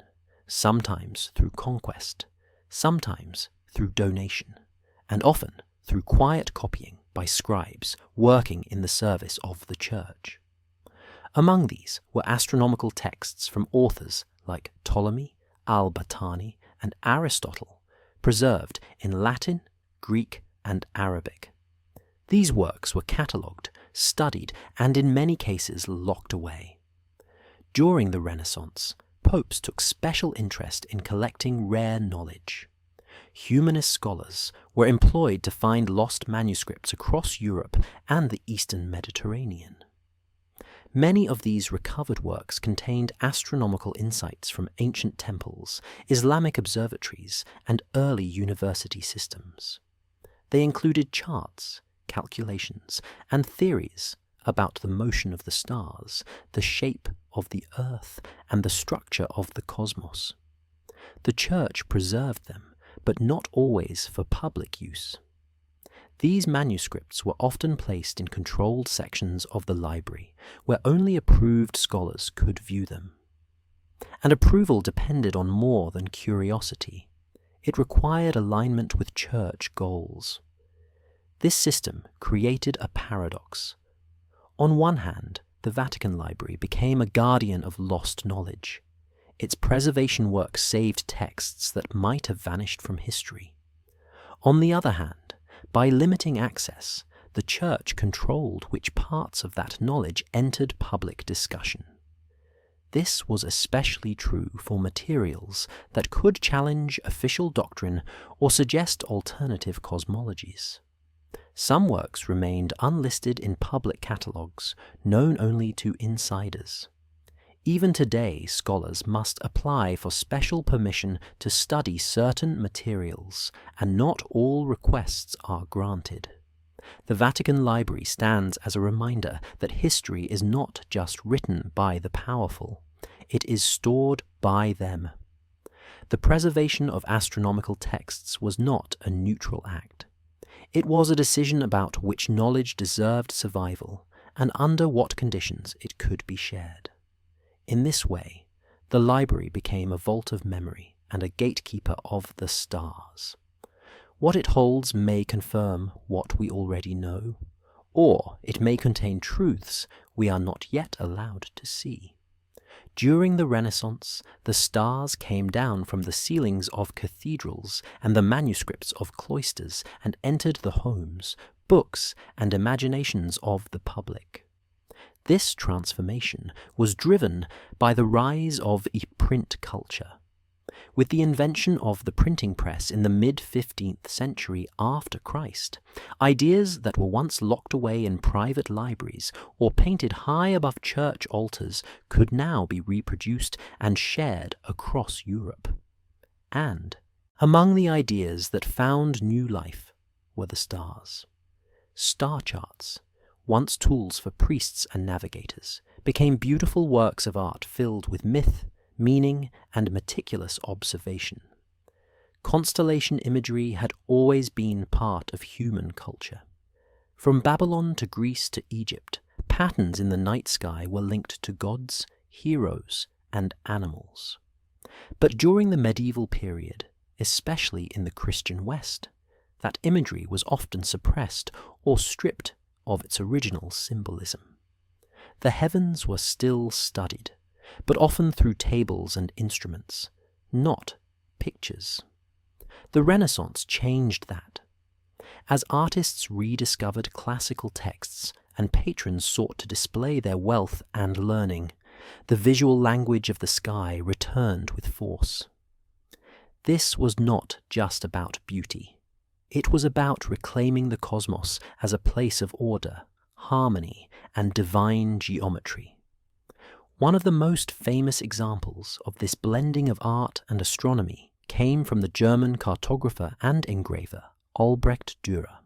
sometimes through conquest, sometimes through donation, and often through quiet copying by scribes working in the service of the Church. Among these were astronomical texts from authors like Ptolemy, Al-Batani, and Aristotle, preserved in Latin, Greek, and Arabic. These works were catalogued, studied, and in many cases locked away. During the Renaissance, popes took special interest in collecting rare knowledge. Humanist scholars were employed to find lost manuscripts across Europe and the Eastern Mediterranean. Many of these recovered works contained astronomical insights from ancient temples, Islamic observatories, and early university systems. They included charts, calculations, and theories about the motion of the stars, the shape of the Earth, and the structure of the cosmos. The Church preserved them, but not always for public use. These manuscripts were often placed in controlled sections of the library, where only approved scholars could view them. And approval depended on more than curiosity. It required alignment with Church goals. This system created a paradox. On one hand, the Vatican Library became a guardian of lost knowledge. Its preservation work saved texts that might have vanished from history. On the other hand, by limiting access, the Church controlled which parts of that knowledge entered public discussion. This was especially true for materials that could challenge official doctrine or suggest alternative cosmologies. Some works remained unlisted in public catalogues, known only to insiders. Even today, scholars must apply for special permission to study certain materials, and not all requests are granted. The Vatican Library stands as a reminder that history is not just written by the powerful, it is stored by them. The preservation of astronomical texts was not a neutral act. It was a decision about which knowledge deserved survival and under what conditions it could be shared. In this way, the library became a vault of memory and a gatekeeper of the stars. What it holds may confirm what we already know, or it may contain truths we are not yet allowed to see. During the Renaissance, the stars came down from the ceilings of cathedrals and the manuscripts of cloisters and entered the homes, books, and imaginations of the public. This transformation was driven by the rise of print culture. With the invention of the printing press in the mid-15th century after Christ, ideas that were once locked away in private libraries or painted high above church altars could now be reproduced and shared across Europe. And among the ideas that found new life were the stars. Star charts, once tools for priests and navigators, became beautiful works of art filled with myth, meaning, and meticulous observation. Constellation imagery had always been part of human culture. From Babylon to Greece to Egypt, patterns in the night sky were linked to gods, heroes, and animals. But during the medieval period, especially in the Christian West, that imagery was often suppressed or stripped of its original symbolism. The heavens were still studied, but often through tables and instruments, not pictures. The Renaissance changed that. As artists rediscovered classical texts and patrons sought to display their wealth and learning, the visual language of the sky returned with force. This was not just about beauty. It was about reclaiming the cosmos as a place of order, harmony, and divine geometry. One of the most famous examples of this blending of art and astronomy came from the German cartographer and engraver Albrecht Dürer.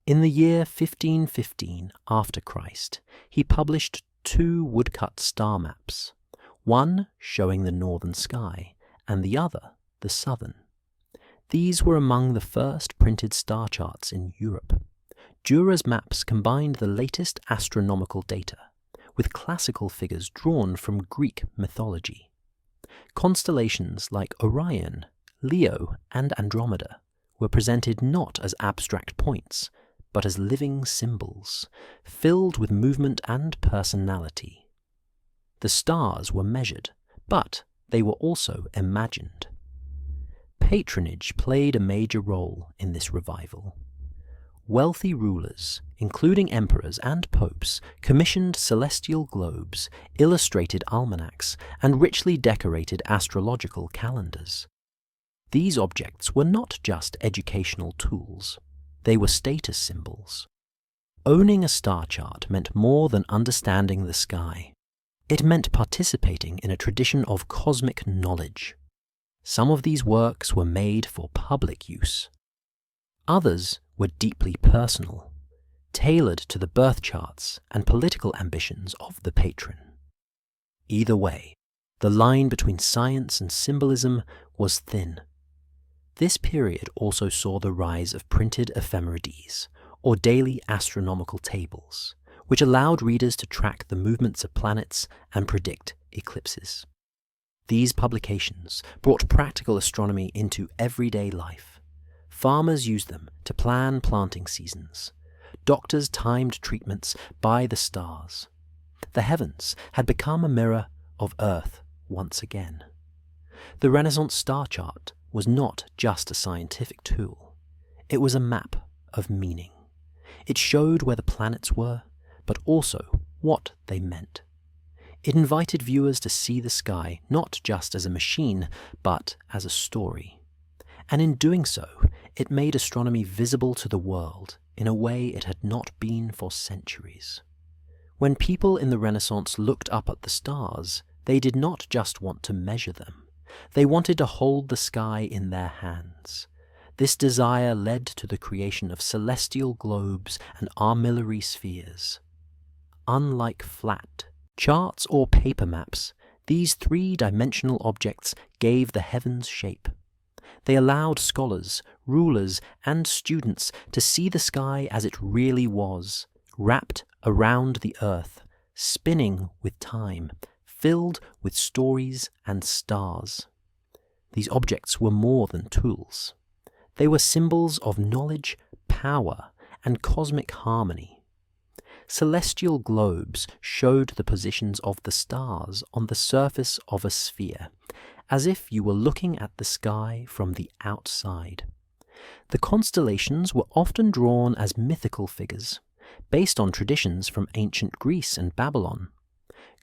In the year 1515 after Christ, he published 2 woodcut star maps, one showing the northern sky and the other the southern. These were among the first printed star charts in Europe. Dürer's maps combined the latest astronomical data with classical figures drawn from Greek mythology. Constellations like Orion, Leo, and Andromeda were presented not as abstract points, but as living symbols, filled with movement and personality. The stars were measured, but they were also imagined. Patronage played a major role in this revival. Wealthy rulers, including emperors and popes, commissioned celestial globes, illustrated almanacs, and richly decorated astrological calendars. These objects were not just educational tools. They were status symbols. Owning a star chart meant more than understanding the sky. It meant participating in a tradition of cosmic knowledge. Some of these works were made for public use. Others were deeply personal, tailored to the birth charts and political ambitions of the patron. Either way, the line between science and symbolism was thin. This period also saw the rise of printed ephemerides, or daily astronomical tables, which allowed readers to track the movements of planets and predict eclipses. These publications brought practical astronomy into everyday life. Farmers used them to plan planting seasons. Doctors timed treatments by the stars. The heavens had become a mirror of Earth once again. The Renaissance star chart was not just a scientific tool. It was a map of meaning. It showed where the planets were, but also what they meant. It invited viewers to see the sky not just as a machine, but as a story. And in doing so, it made astronomy visible to the world in a way it had not been for centuries. When people in the Renaissance looked up at the stars, they did not just want to measure them. They wanted to hold the sky in their hands. This desire led to the creation of celestial globes and armillary spheres. Unlike flat charts or paper maps, these 3-dimensional objects gave the heavens shape. They allowed scholars, rulers, and students to see the sky as it really was, wrapped around the earth, spinning with time, filled with stories and stars. These objects were more than tools. They were symbols of knowledge, power, and cosmic harmony. Celestial globes showed the positions of the stars on the surface of a sphere, as if you were looking at the sky from the outside. The constellations were often drawn as mythical figures, based on traditions from ancient Greece and Babylon.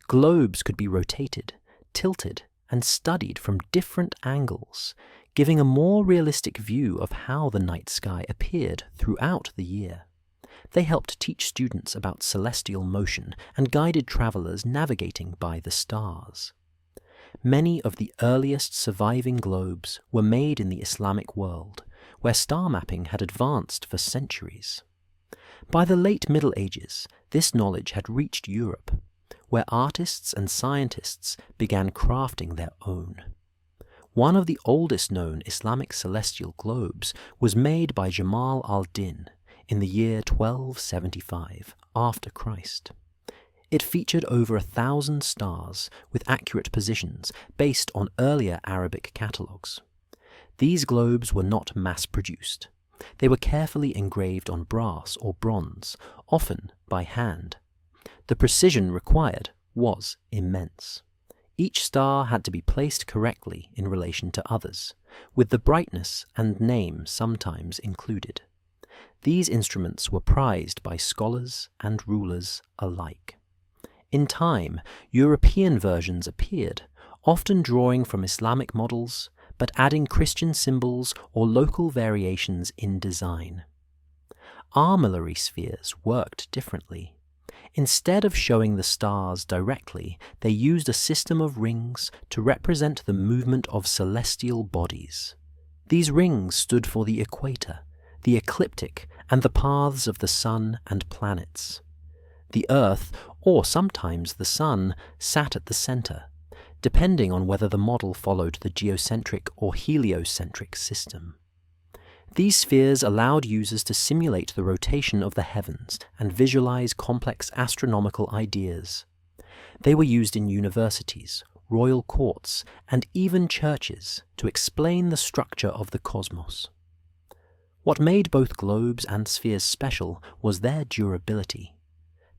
Globes could be rotated, tilted, and studied from different angles, giving a more realistic view of how the night sky appeared throughout the year. They helped teach students about celestial motion and guided travelers navigating by the stars. Many of the earliest surviving globes were made in the Islamic world, where star mapping had advanced for centuries. By the late Middle Ages, this knowledge had reached Europe, where artists and scientists began crafting their own. One of the oldest known Islamic celestial globes was made by Jamal al-Din in the year 1275 after Christ. It featured over 1,000 stars with accurate positions based on earlier Arabic catalogues. These globes were not mass-produced. They were carefully engraved on brass or bronze, often by hand. The precision required was immense. Each star had to be placed correctly in relation to others, with the brightness and name sometimes included. These instruments were prized by scholars and rulers alike. In time, European versions appeared, often drawing from Islamic models, but adding Christian symbols or local variations in design. Armillary spheres worked differently. Instead of showing the stars directly, they used a system of rings to represent the movement of celestial bodies. These rings stood for the equator, the ecliptic, and the paths of the sun and planets. The Earth, or sometimes the Sun, sat at the center, depending on whether the model followed the geocentric or heliocentric system. These spheres allowed users to simulate the rotation of the heavens and visualize complex astronomical ideas. They were used in universities, royal courts, and even churches to explain the structure of the cosmos. What made both globes and spheres special was their durability.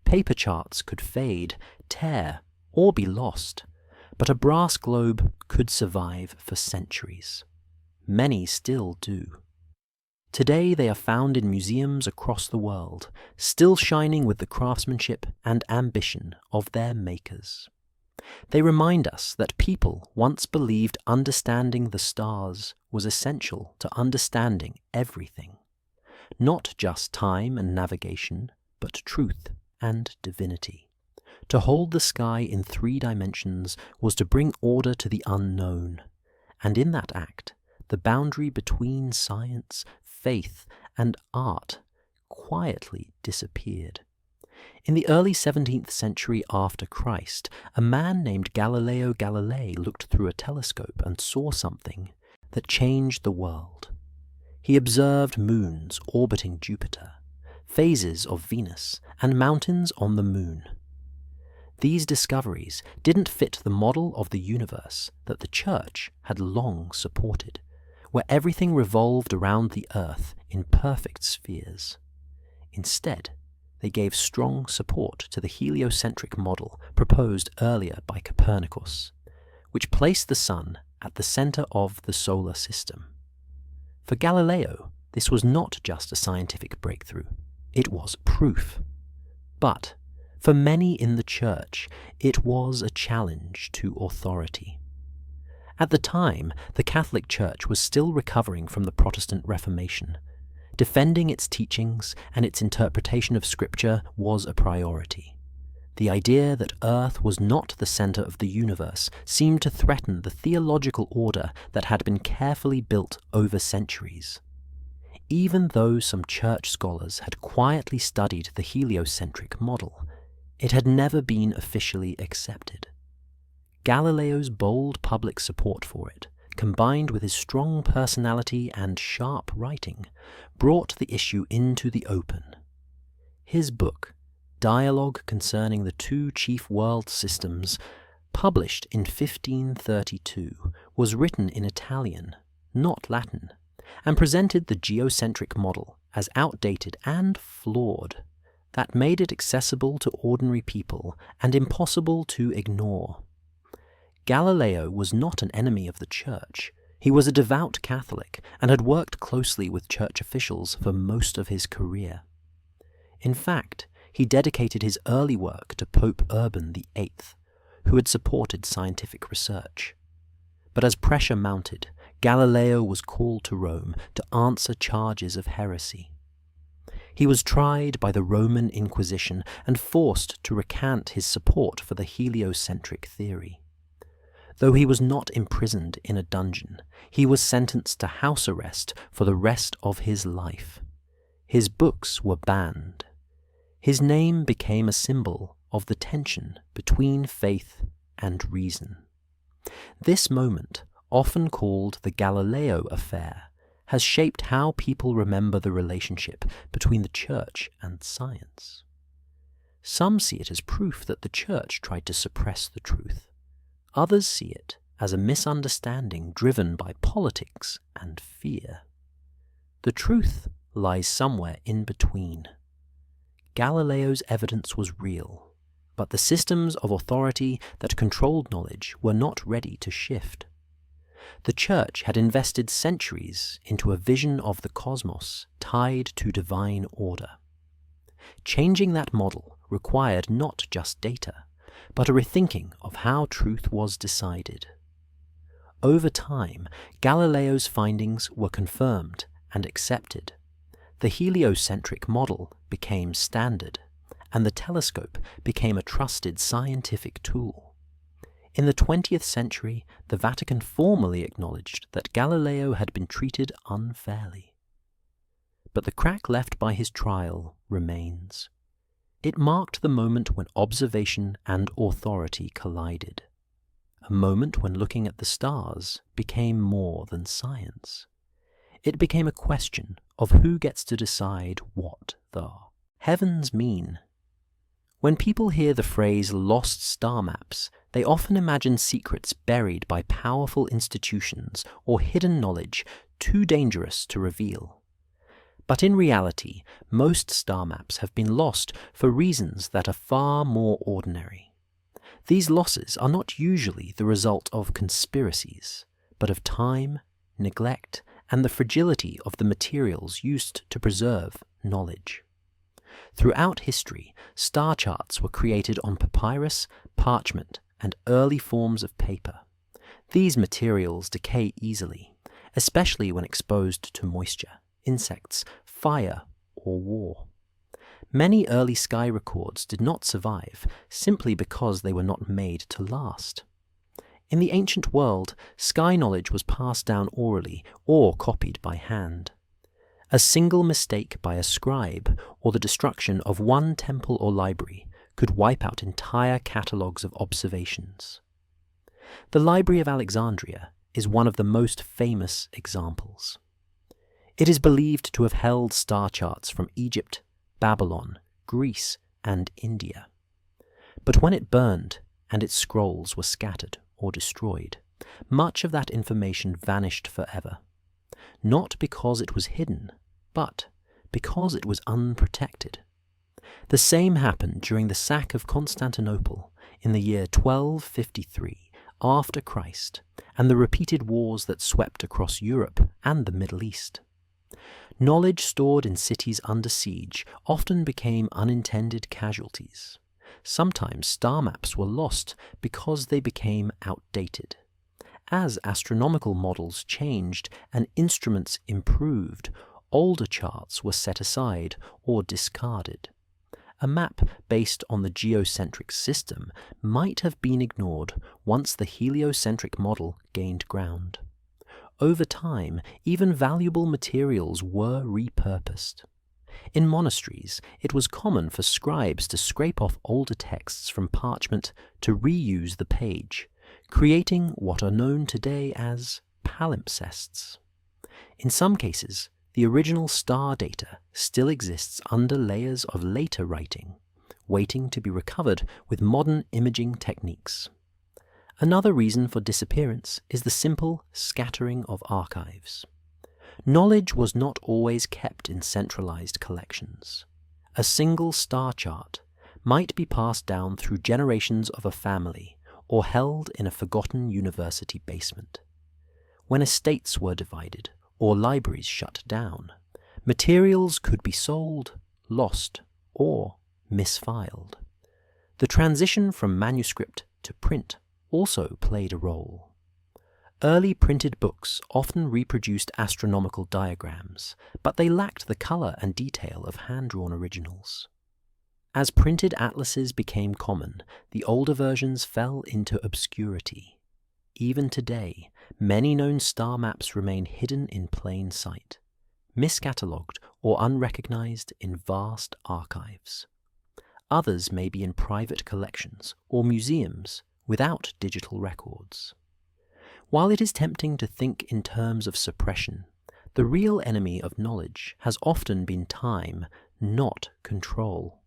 Paper charts could fade, tear, or be lost, but a brass globe could survive for centuries. Many still do. Today they are found in museums across the world, still shining with the craftsmanship and ambition of their makers. They remind us that people once believed understanding the stars was essential to understanding everything. Not just time and navigation, but truth and divinity. To hold the sky in 3 dimensions was to bring order to the unknown, and in that act, the boundary between science, faith, and art quietly disappeared. In the early 17th century after Christ, a man named Galileo Galilei looked through a telescope and saw something that changed the world. He observed moons orbiting Jupiter, phases of Venus, and mountains on the moon. These discoveries didn't fit the model of the universe that the Church had long supported, where everything revolved around the Earth in perfect spheres. Instead, they gave strong support to the heliocentric model proposed earlier by Copernicus, which placed the Sun at the center of the solar system. For Galileo, this was not just a scientific breakthrough, it was proof. But for many in the Church, it was a challenge to authority. At the time, the Catholic Church was still recovering from the Protestant Reformation. Defending its teachings and its interpretation of Scripture was a priority. The idea that Earth was not the center of the universe seemed to threaten the theological order that had been carefully built over centuries. Even though some church scholars had quietly studied the heliocentric model, it had never been officially accepted. Galileo's bold public support for it, combined with his strong personality and sharp writing, brought the issue into the open. His book, Dialogue Concerning the Two Chief World Systems, published in 1532, was written in Italian, not Latin, and presented the geocentric model as outdated and flawed. That made it accessible to ordinary people and impossible to ignore. Galileo was not an enemy of the Church. He was a devout Catholic and had worked closely with Church officials for most of his career. In fact, he dedicated his early work to Pope Urban VIII, who had supported scientific research. But as pressure mounted, Galileo was called to Rome to answer charges of heresy. He was tried by the Roman Inquisition and forced to recant his support for the heliocentric theory. Though he was not imprisoned in a dungeon, he was sentenced to house arrest for the rest of his life. His books were banned. His name became a symbol of the tension between faith and reason. This moment, often called the Galileo Affair, has shaped how people remember the relationship between the Church and science. Some see it as proof that the Church tried to suppress the truth. Others see it as a misunderstanding driven by politics and fear. The truth lies somewhere in between. Galileo's evidence was real, but the systems of authority that controlled knowledge were not ready to shift. The Church had invested centuries into a vision of the cosmos tied to divine order. Changing that model required not just data, but a rethinking of how truth was decided. Over time, Galileo's findings were confirmed and accepted. The heliocentric model became standard, and the telescope became a trusted scientific tool. In the 20th century, the Vatican formally acknowledged that Galileo had been treated unfairly. But the crack left by his trial remains. It marked the moment when observation and authority collided, a moment when looking at the stars became more than science. It became a question of who gets to decide what the heavens mean. When people hear the phrase lost star maps, they often imagine secrets buried by powerful institutions or hidden knowledge too dangerous to reveal. But in reality, most star maps have been lost for reasons that are far more ordinary. These losses are not usually the result of conspiracies, but of time, neglect, and the fragility of the materials used to preserve knowledge. Throughout history, star charts were created on papyrus, parchment, and early forms of paper. These materials decay easily, especially when exposed to moisture, insects, fire, or war. Many early sky records did not survive simply because they were not made to last. In the ancient world, sky knowledge was passed down orally or copied by hand. A single mistake by a scribe or the destruction of one temple or library could wipe out entire catalogues of observations. The Library of Alexandria is one of the most famous examples. It is believed to have held star charts from Egypt, Babylon, Greece, and India. But when it burned and its scrolls were scattered or destroyed, much of that information vanished forever. Not because it was hidden, but because it was unprotected. The same happened during the sack of Constantinople in the year 1253 after Christ, and the repeated wars that swept across Europe and the Middle East. Knowledge stored in cities under siege often became unintended casualties. Sometimes star maps were lost because they became outdated. As astronomical models changed and instruments improved, older charts were set aside or discarded. A map based on the geocentric system might have been ignored once the heliocentric model gained ground. Over time, even valuable materials were repurposed. In monasteries, it was common for scribes to scrape off older texts from parchment to reuse the page, creating what are known today as palimpsests. In some cases, the original star data still exists under layers of later writing, waiting to be recovered with modern imaging techniques. Another reason for disappearance is the simple scattering of archives. Knowledge was not always kept in centralized collections. A single star chart might be passed down through generations of a family or held in a forgotten university basement. When estates were divided or libraries shut down, materials could be sold, lost, or misfiled. The transition from manuscript to print also played a role. Early printed books often reproduced astronomical diagrams, but they lacked the color and detail of hand-drawn originals. As printed atlases became common, the older versions fell into obscurity. Even today, many known star maps remain hidden in plain sight, miscatalogued or unrecognized in vast archives. Others may be in private collections or museums without digital records. While it is tempting to think in terms of suppression, the real enemy of knowledge has often been time, not control.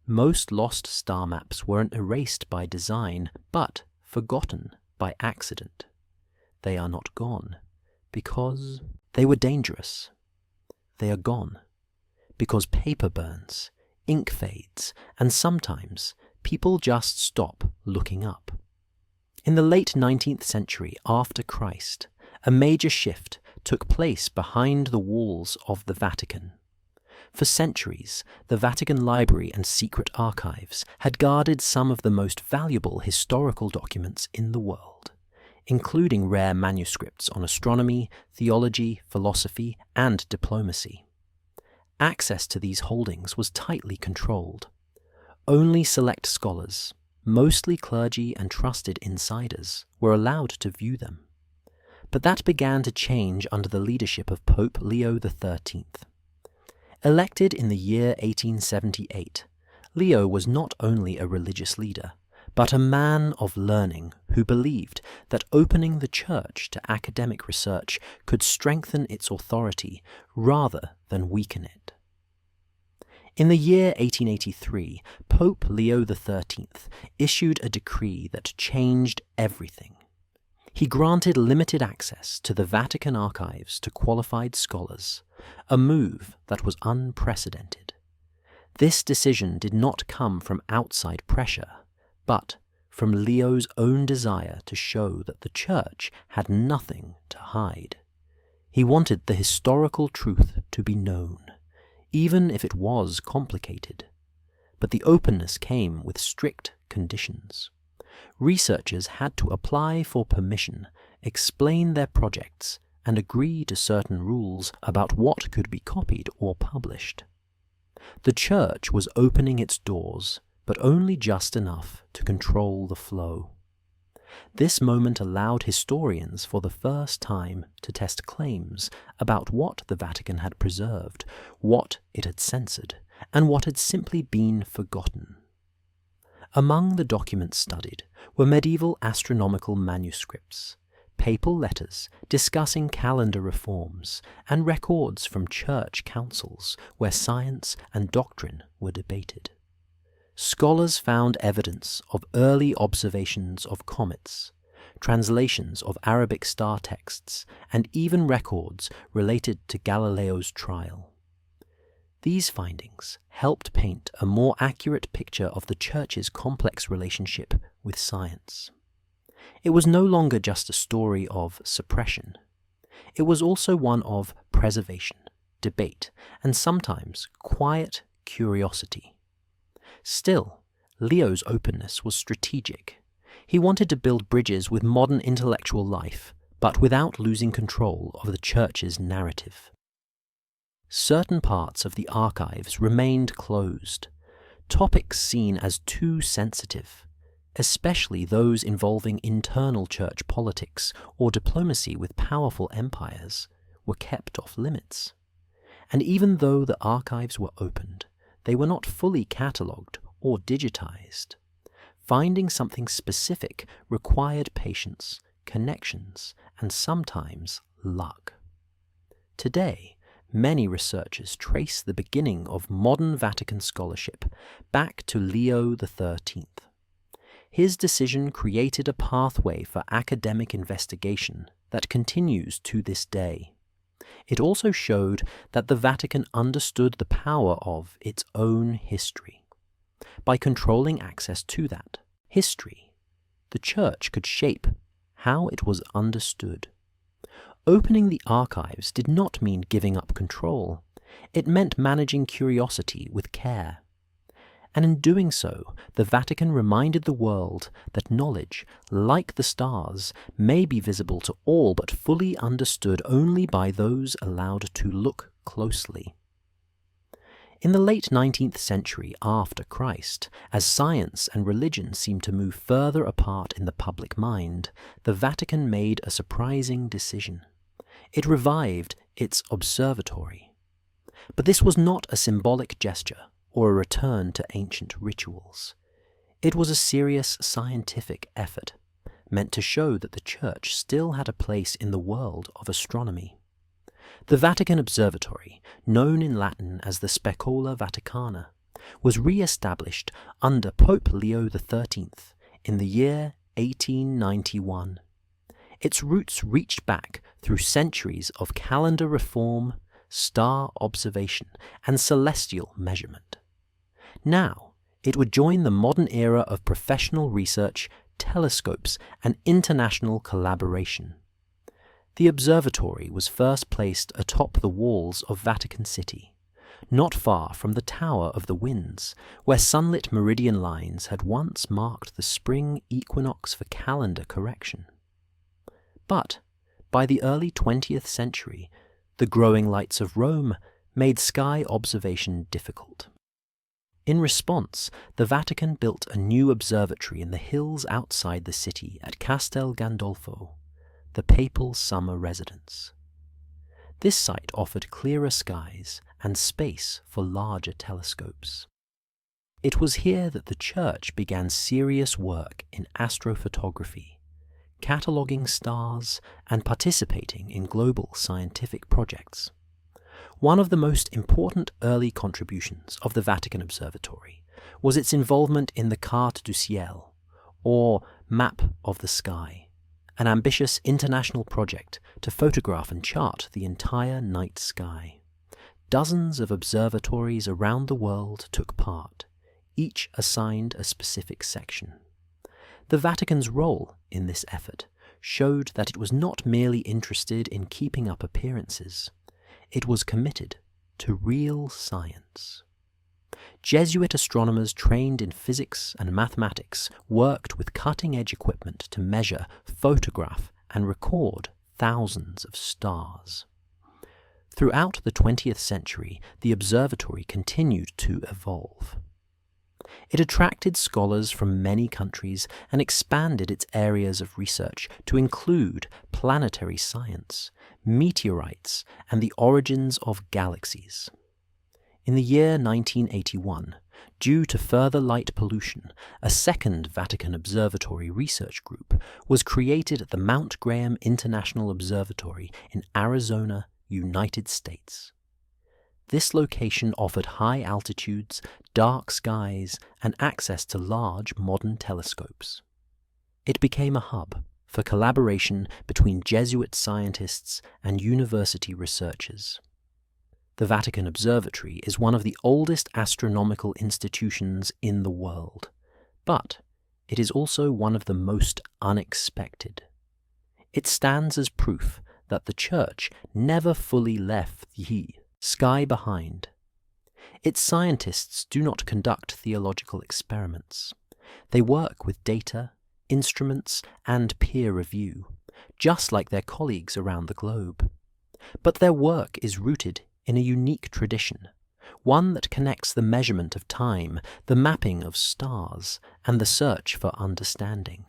Most lost star maps weren't erased by design, but forgotten by accident. They are not gone because they were dangerous. They are gone because paper burns, ink fades, and sometimes people just stop looking up. In the late 19th century after Christ, a major shift took place behind the walls of the Vatican. For centuries, the Vatican Library and secret archives had guarded some of the most valuable historical documents in the world, including rare manuscripts on astronomy, theology, philosophy, and diplomacy. Access to these holdings was tightly controlled. Only select scholars, mostly clergy and trusted insiders, were allowed to view them. But that began to change under the leadership of Pope Leo XIII. Elected in the year 1878, Leo was not only a religious leader, but a man of learning who believed that opening the Church to academic research could strengthen its authority rather than weaken it. In the year 1883, Pope Leo XIII issued a decree that changed everything. He granted limited access to the Vatican archives to qualified scholars, a move that was unprecedented. This decision did not come from outside pressure, but from Leo's own desire to show that the Church had nothing to hide. He wanted the historical truth to be known, even if it was complicated. But the openness came with strict conditions. Researchers had to apply for permission, explain their projects, and agree to certain rules about what could be copied or published. The Church was opening its doors, but only just enough to control the flow. This moment allowed historians for the first time to test claims about what the Vatican had preserved, what it had censored, and what had simply been forgotten. Among the documents studied were medieval astronomical manuscripts, papal letters discussing calendar reforms, and records from church councils where science and doctrine were debated. Scholars found evidence of early observations of comets, translations of Arabic star texts, and even records related to Galileo's trial. These findings helped paint a more accurate picture of the Church's complex relationship with science. It was no longer just a story of suppression. It was also one of preservation, debate, and sometimes quiet curiosity. Still, Leo's openness was strategic. He wanted to build bridges with modern intellectual life, but without losing control of the Church's narrative. Certain parts of the archives remained closed, topics seen as too sensitive, especially those involving internal church politics or diplomacy with powerful empires, were kept off limits. And even though the archives were opened, they were not fully catalogued or digitized. Finding something specific required patience, connections, and sometimes luck. Today, many researchers trace the beginning of modern Vatican scholarship back to Leo XIII. His decision created a pathway for academic investigation that continues to this day. It also showed that the Vatican understood the power of its own history. By controlling access to that history, the Church could shape how it was understood. Opening the archives did not mean giving up control. It meant managing curiosity with care. And in doing so, the Vatican reminded the world that knowledge, like the stars, may be visible to all but fully understood only by those allowed to look closely. In the late 19th century after Christ, as science and religion seemed to move further apart in the public mind, the Vatican made a surprising decision. It revived its observatory. But this was not a symbolic gesture or a return to ancient rituals. It was a serious scientific effort, meant to show that the Church still had a place in the world of astronomy. The Vatican Observatory, known in Latin as the Specola Vaticana, was re-established under Pope Leo XIII in the year 1891. Its roots reached back through centuries of calendar reform, star observation, and celestial measurement. Now, it would join the modern era of professional research, telescopes, and international collaboration. The observatory was first placed atop the walls of Vatican City, not far from the Tower of the Winds, where sunlit meridian lines had once marked the spring equinox for calendar correction. But by the early 20th century, the growing lights of Rome made sky observation difficult. In response, the Vatican built a new observatory in the hills outside the city at Castel Gandolfo, the papal summer residence. This site offered clearer skies and space for larger telescopes. It was here that the Church began serious work in astrophotography, cataloguing stars and participating in global scientific projects. One of the most important early contributions of the Vatican Observatory was its involvement in the Carte du Ciel, or Map of the Sky, an ambitious international project to photograph and chart the entire night sky. Dozens of observatories around the world took part, each assigned a specific section. The Vatican's role in this effort showed that it was not merely interested in keeping up appearances. It was committed to real science. Jesuit astronomers trained in physics and mathematics worked with cutting-edge equipment to measure, photograph, and record thousands of stars. Throughout the 20th century, the observatory continued to evolve. It attracted scholars from many countries and expanded its areas of research to include planetary science, meteorites, and the origins of galaxies. In the year 1981, due to further light pollution, a second Vatican Observatory research group was created at the Mount Graham International Observatory in Arizona, United States. This location offered high altitudes, dark skies, and access to large modern telescopes. It became a hub for collaboration between Jesuit scientists and university researchers. The Vatican Observatory is one of the oldest astronomical institutions in the world, but it is also one of the most unexpected. It stands as proof that the Church never fully left the sky behind. Its scientists do not conduct theological experiments. They work with data, instruments, and peer review, just like their colleagues around the globe. But their work is rooted in a unique tradition, one that connects the measurement of time, the mapping of stars, and the search for understanding.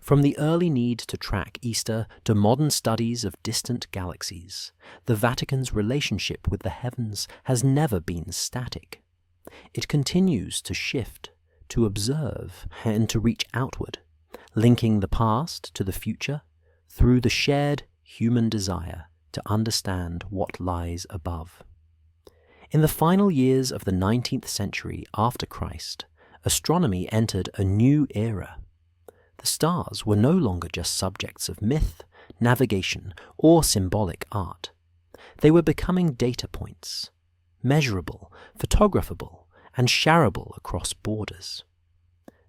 From the early need to track Easter to modern studies of distant galaxies, the Vatican's relationship with the heavens has never been static. It continues to shift, to observe, and to reach outward, linking the past to the future through the shared human desire to understand what lies above. In the final years of the 19th century after Christ, astronomy entered a new era. The stars were no longer just subjects of myth, navigation, or symbolic art. They were becoming data points, measurable, photographable, and shareable across borders.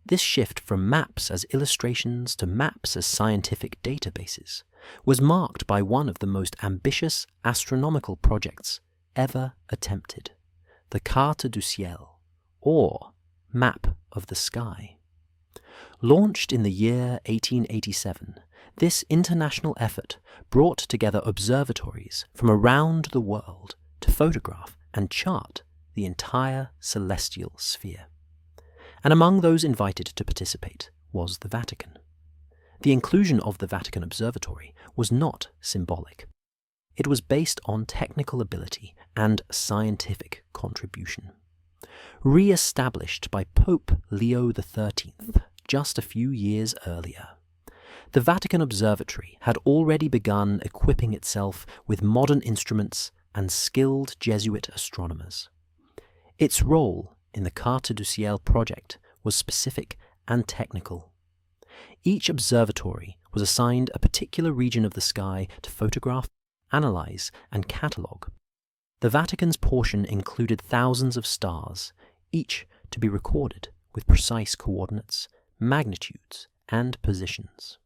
This shift from maps as illustrations to maps as scientific databases was marked by one of the most ambitious astronomical projects ever attempted, the Carte du Ciel, or Map of the Sky. Launched in the year 1887, this international effort brought together observatories from around the world to photograph and chart the entire celestial sphere. And among those invited to participate was the Vatican. The inclusion of the Vatican Observatory was not symbolic. It was based on technical ability and scientific contribution. Re-established by Pope Leo XIII just a few years earlier, the Vatican Observatory had already begun equipping itself with modern instruments and skilled Jesuit astronomers. Its role in the Carte du Ciel project was specific and technical. Each observatory was assigned a particular region of the sky to photograph, analyze, and catalogue. The Vatican's portion included thousands of stars, each to be recorded with precise coordinates, magnitudes, and positions.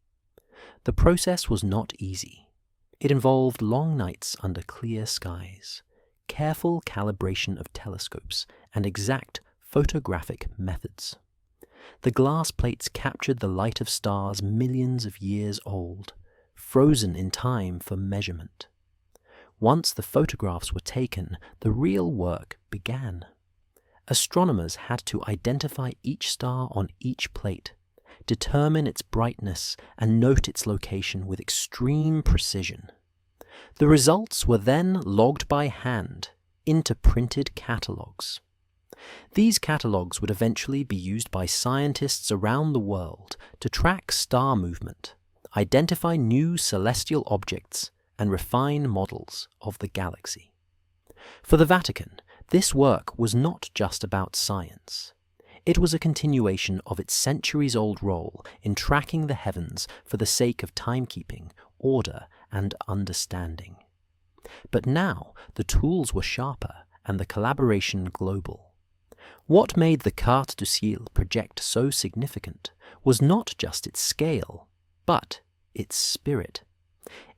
The process was not easy. It involved long nights under clear skies, careful calibration of telescopes, and exact photographic methods. The glass plates captured the light of stars millions of years old, frozen in time for measurement. Once the photographs were taken, the real work began. Astronomers had to identify each star on each plate, determine its brightness, and note its location with extreme precision. The results were then logged by hand into printed catalogues. These catalogues would eventually be used by scientists around the world to track star movement, identify new celestial objects, and refine models of the galaxy. For the Vatican, this work was not just about science. It was a continuation of its centuries-old role in tracking the heavens for the sake of timekeeping, order, and understanding. But now the tools were sharper and the collaboration global. What made the Carte du Ciel project so significant was not just its scale, but its spirit.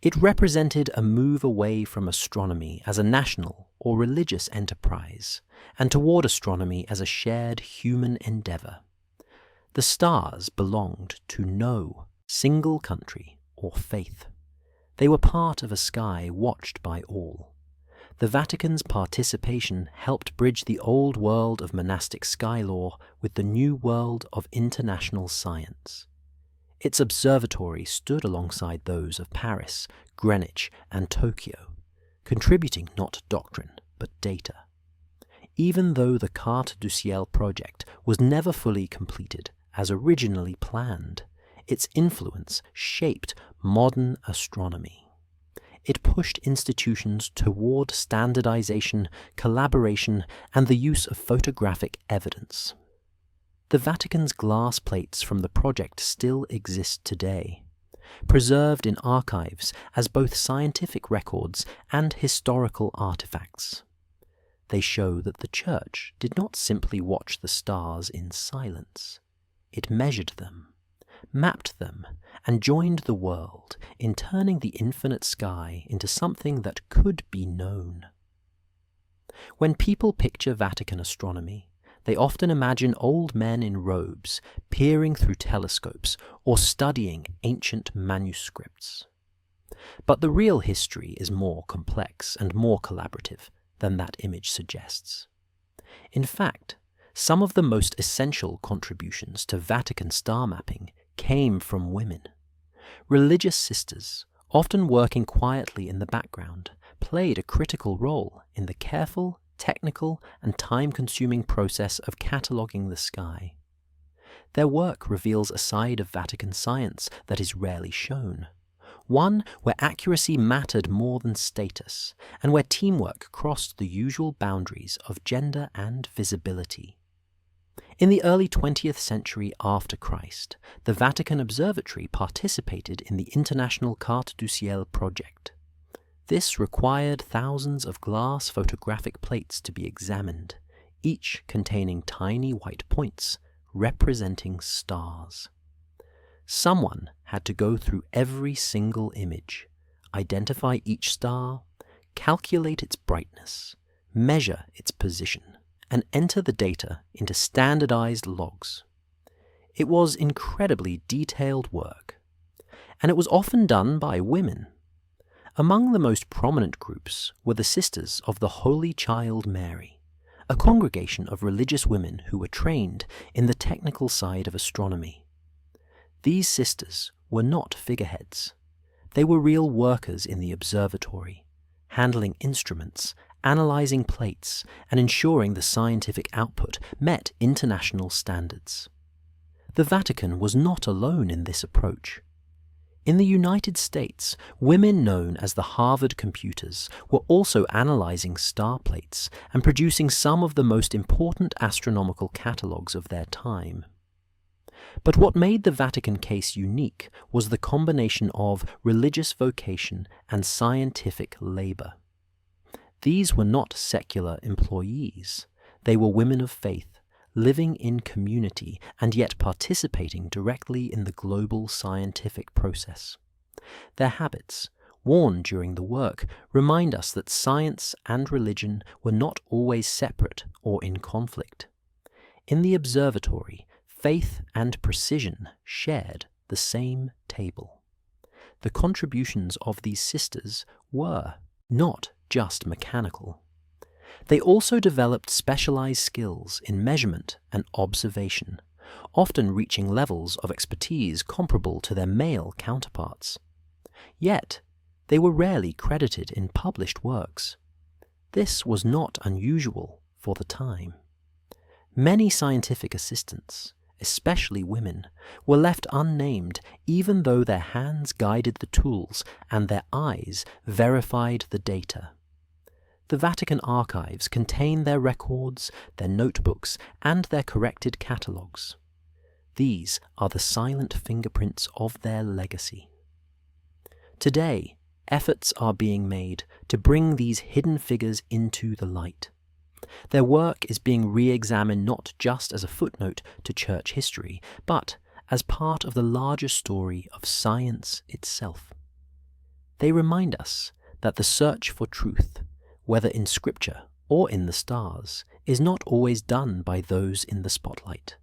It represented a move away from astronomy as a national or religious enterprise, and toward astronomy as a shared human endeavor. The stars belonged to no single country or faith. They were part of a sky watched by all. The Vatican's participation helped bridge the old world of monastic sky law with the new world of international science. Its observatory stood alongside those of Paris, Greenwich, and Tokyo, contributing not doctrine but data. Even though the Carte du Ciel project was never fully completed as originally planned, its influence shaped modern astronomy. It pushed institutions toward standardization, collaboration, and the use of photographic evidence. The Vatican's glass plates from the project still exist today, preserved in archives as both scientific records and historical artifacts. They show that the Church did not simply watch the stars in silence. It measured them, mapped them, and joined the world in turning the infinite sky into something that could be known. When people picture Vatican astronomy, they often imagine old men in robes peering through telescopes or studying ancient manuscripts. But the real history is more complex and more collaborative than that image suggests. In fact, some of the most essential contributions to Vatican star mapping came from women. Religious sisters, often working quietly in the background, played a critical role in the careful, technical, and time-consuming process of cataloguing the sky. Their work reveals a side of Vatican science that is rarely shown, one where accuracy mattered more than status, and where teamwork crossed the usual boundaries of gender and visibility. In the early 20th century after Christ, the Vatican Observatory participated in the International Carte du Ciel project. This required thousands of glass photographic plates to be examined, each containing tiny white points representing stars. Someone had to go through every single image, identify each star, calculate its brightness, measure its position, and enter the data into standardized logs. It was incredibly detailed work, and it was often done by women. Among the most prominent groups were the Sisters of the Holy Child Mary, a congregation of religious women who were trained in the technical side of astronomy. These sisters were not figureheads. They were real workers in the observatory, handling instruments, analyzing plates, and ensuring the scientific output met international standards. The Vatican was not alone in this approach. In the United States, women known as the Harvard computers were also analyzing star plates and producing some of the most important astronomical catalogues of their time. But what made the Vatican case unique was the combination of religious vocation and scientific labor. These were not secular employees. They were women of faith, living in community and yet participating directly in the global scientific process. Their habits, worn during the work, remind us that science and religion were not always separate or in conflict. In the observatory, faith and precision shared the same table. The contributions of these sisters were not just mechanical. They also developed specialized skills in measurement and observation, often reaching levels of expertise comparable to their male counterparts. Yet, they were rarely credited in published works. This was not unusual for the time. Many scientific assistants, especially women, were left unnamed even though their hands guided the tools and their eyes verified the data. The Vatican archives contain their records, their notebooks, and their corrected catalogues. These are the silent fingerprints of their legacy. Today, efforts are being made to bring these hidden figures into the light. Their work is being re-examined not just as a footnote to church history, but as part of the larger story of science itself. They remind us that the search for truth, whether in scripture or in the stars, is not always done by those in the spotlight.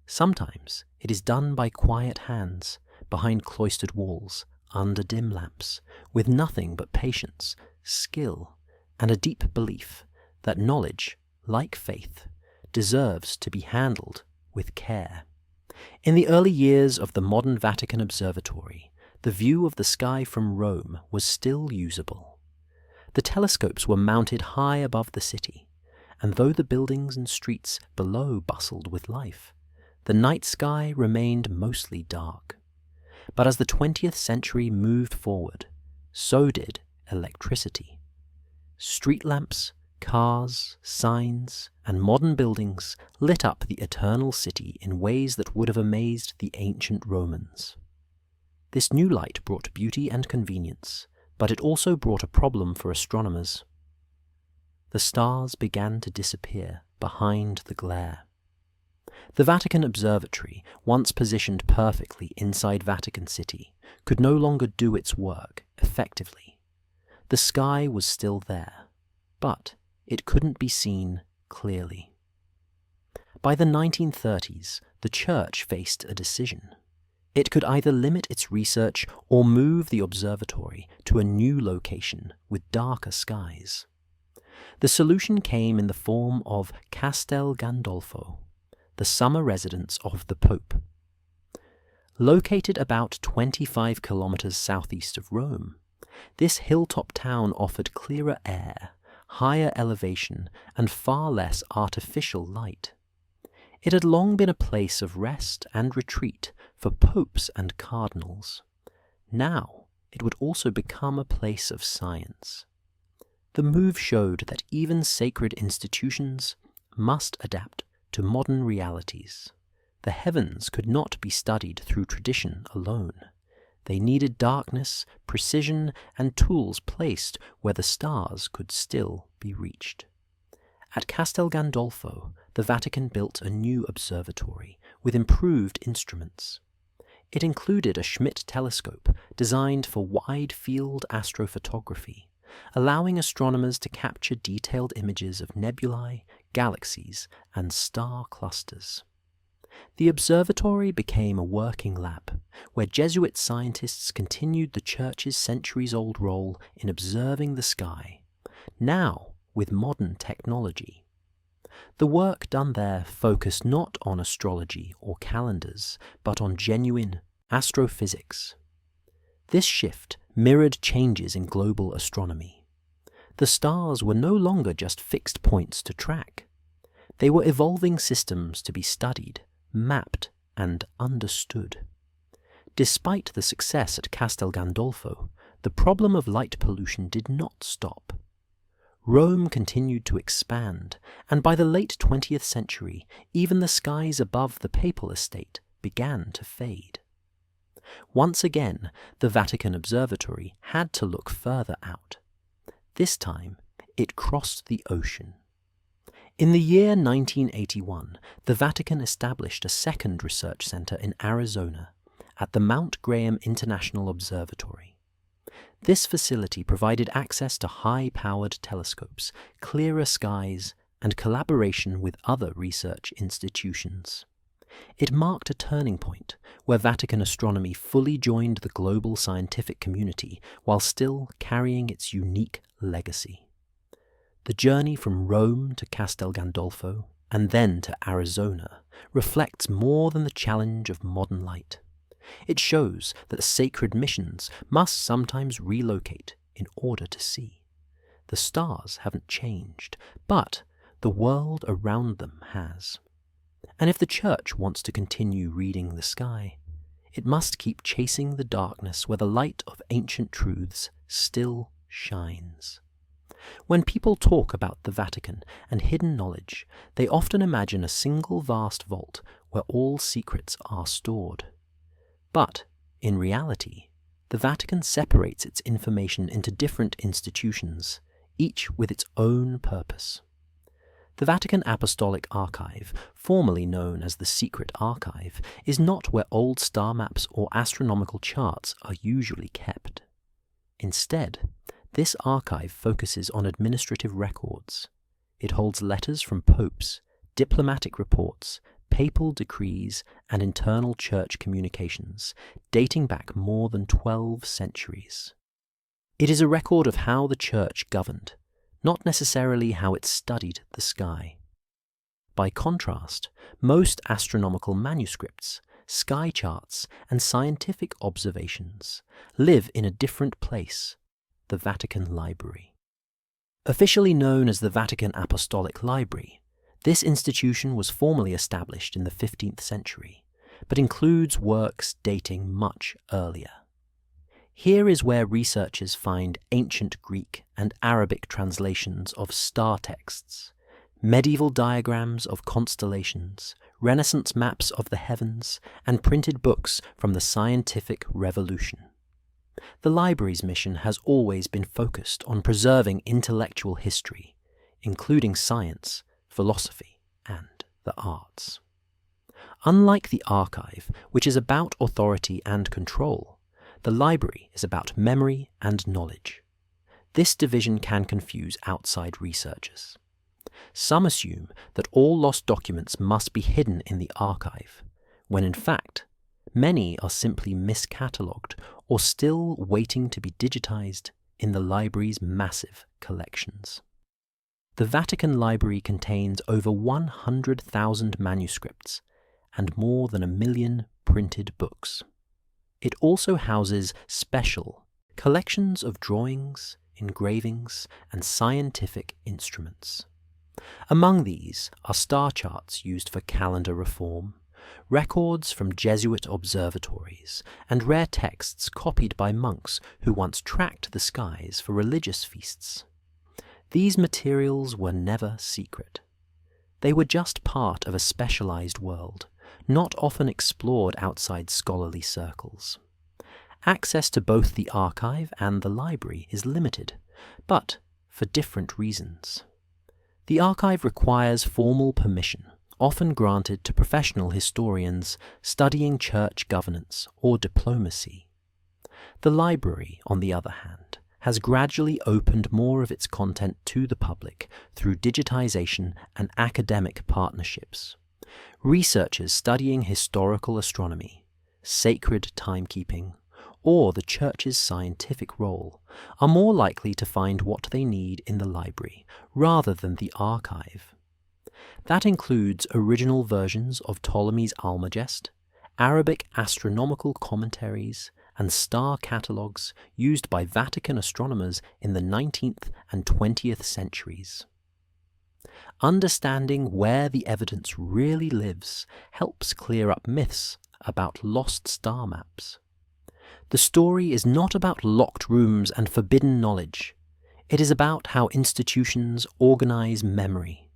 Sometimes it is done by quiet hands, behind cloistered walls, under dim lamps, with nothing but patience, skill, and a deep belief that knowledge, like faith, deserves to be handled with care. In the early years of the modern Vatican Observatory, the view of the sky from Rome was still usable. The telescopes were mounted high above the city, and though the buildings and streets below bustled with life, the night sky remained mostly dark. But as the 20th century moved forward, so did electricity. Street lamps, cars, signs, and modern buildings lit up the eternal city in ways that would have amazed the ancient Romans. This new light brought beauty and convenience, but it also brought a problem for astronomers. The stars began to disappear behind the glare. The Vatican Observatory, once positioned perfectly inside Vatican City, could no longer do its work effectively. The sky was still there, but it couldn't be seen clearly. By the 1930s, the Church faced a decision. It could either limit its research or move the observatory to a new location with darker skies. The solution came in the form of Castel Gandolfo, the summer residence of the Pope. Located about 25 kilometers southeast of Rome, this hilltop town offered clearer air, higher elevation, and far less artificial light. It had long been a place of rest and retreat for popes and cardinals. Now it would also become a place of science. The move showed that even sacred institutions must adapt to modern realities. The heavens could not be studied through tradition alone. They needed darkness, precision, and tools placed where the stars could still be reached. At Castel Gandolfo, the Vatican built a new observatory with improved instruments. It included a Schmidt telescope designed for wide-field astrophotography, allowing astronomers to capture detailed images of nebulae, galaxies, and star clusters. The observatory became a working lab, where Jesuit scientists continued the Church's centuries-old role in observing the sky, now with modern technology. The work done there focused not on astrology or calendars, but on genuine astrophysics. This shift mirrored changes in global astronomy. The stars were no longer just fixed points to track. They were evolving systems to be studied, mapped, and understood. Despite the success at Castel Gandolfo, the problem of light pollution did not stop. Rome continued to expand, and by the late 20th century, even the skies above the papal estate began to fade. Once again, the Vatican Observatory had to look further out. This time, it crossed the ocean. In the year 1981, the Vatican established a second research center in Arizona at the Mount Graham International Observatory. This facility provided access to high-powered telescopes, clearer skies, and collaboration with other research institutions. It marked a turning point where Vatican astronomy fully joined the global scientific community while still carrying its unique legacy. The journey from Rome to Castel Gandolfo and then to Arizona reflects more than the challenge of modern light. It shows that sacred missions must sometimes relocate in order to see. The stars haven't changed, but the world around them has. And if the Church wants to continue reading the sky, it must keep chasing the darkness where the light of ancient truths still shines. When people talk about the Vatican and hidden knowledge, they often imagine a single vast vault where all secrets are stored. But, in reality, the Vatican separates its information into different institutions, each with its own purpose. The Vatican Apostolic Archive, formerly known as the Secret Archive, is not where old star maps or astronomical charts are usually kept. Instead, this archive focuses on administrative records. It holds letters from popes, diplomatic reports, papal decrees, and internal church communications, dating back more than 12 centuries. It is a record of how the Church governed, not necessarily how it studied the sky. By contrast, most astronomical manuscripts, sky charts, and scientific observations live in a different place, the Vatican Library. Officially known as the Vatican Apostolic Library, this institution was formally established in the 15th century, but includes works dating much earlier. Here is where researchers find ancient Greek and Arabic translations of star texts, medieval diagrams of constellations, Renaissance maps of the heavens, and printed books from the scientific revolution. The library's mission has always been focused on preserving intellectual history, including science, philosophy, and the arts. Unlike the archive, which is about authority and control, the library is about memory and knowledge. This division can confuse outside researchers. Some assume that all lost documents must be hidden in the archive, when in fact, many are simply miscatalogued or still waiting to be digitized in the library's massive collections. The Vatican Library contains over 100,000 manuscripts and more than 1 million printed books. It also houses special collections of drawings, engravings, and scientific instruments. Among these are star charts used for calendar reform, records from Jesuit observatories, and rare texts copied by monks who once tracked the skies for religious feasts. These materials were never secret. They were just part of a specialized world, not often explored outside scholarly circles. Access to both the archive and the library is limited, but for different reasons. The archive requires formal permission, often granted to professional historians studying church governance or diplomacy. The library, on the other hand, has gradually opened more of its content to the public through digitization and academic partnerships. Researchers studying historical astronomy, sacred timekeeping, or the Church's scientific role are more likely to find what they need in the library rather than the archive. That includes original versions of Ptolemy's Almagest, Arabic astronomical commentaries, and star catalogues used by Vatican astronomers in the 19th and 20th centuries. Understanding where the evidence really lives helps clear up myths about lost star maps. The story is not about locked rooms and forbidden knowledge. It is about how institutions organize memory.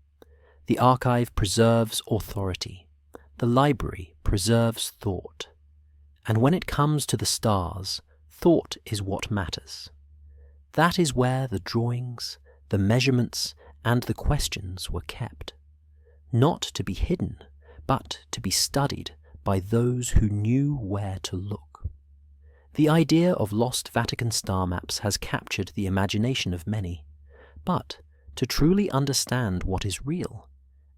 The archive preserves authority. The library preserves thought. And when it comes to the stars, thought is what matters. That is where the drawings, the measurements, and the questions were kept. Not to be hidden, but to be studied by those who knew where to look. The idea of lost Vatican star maps has captured the imagination of many, but to truly understand what is real,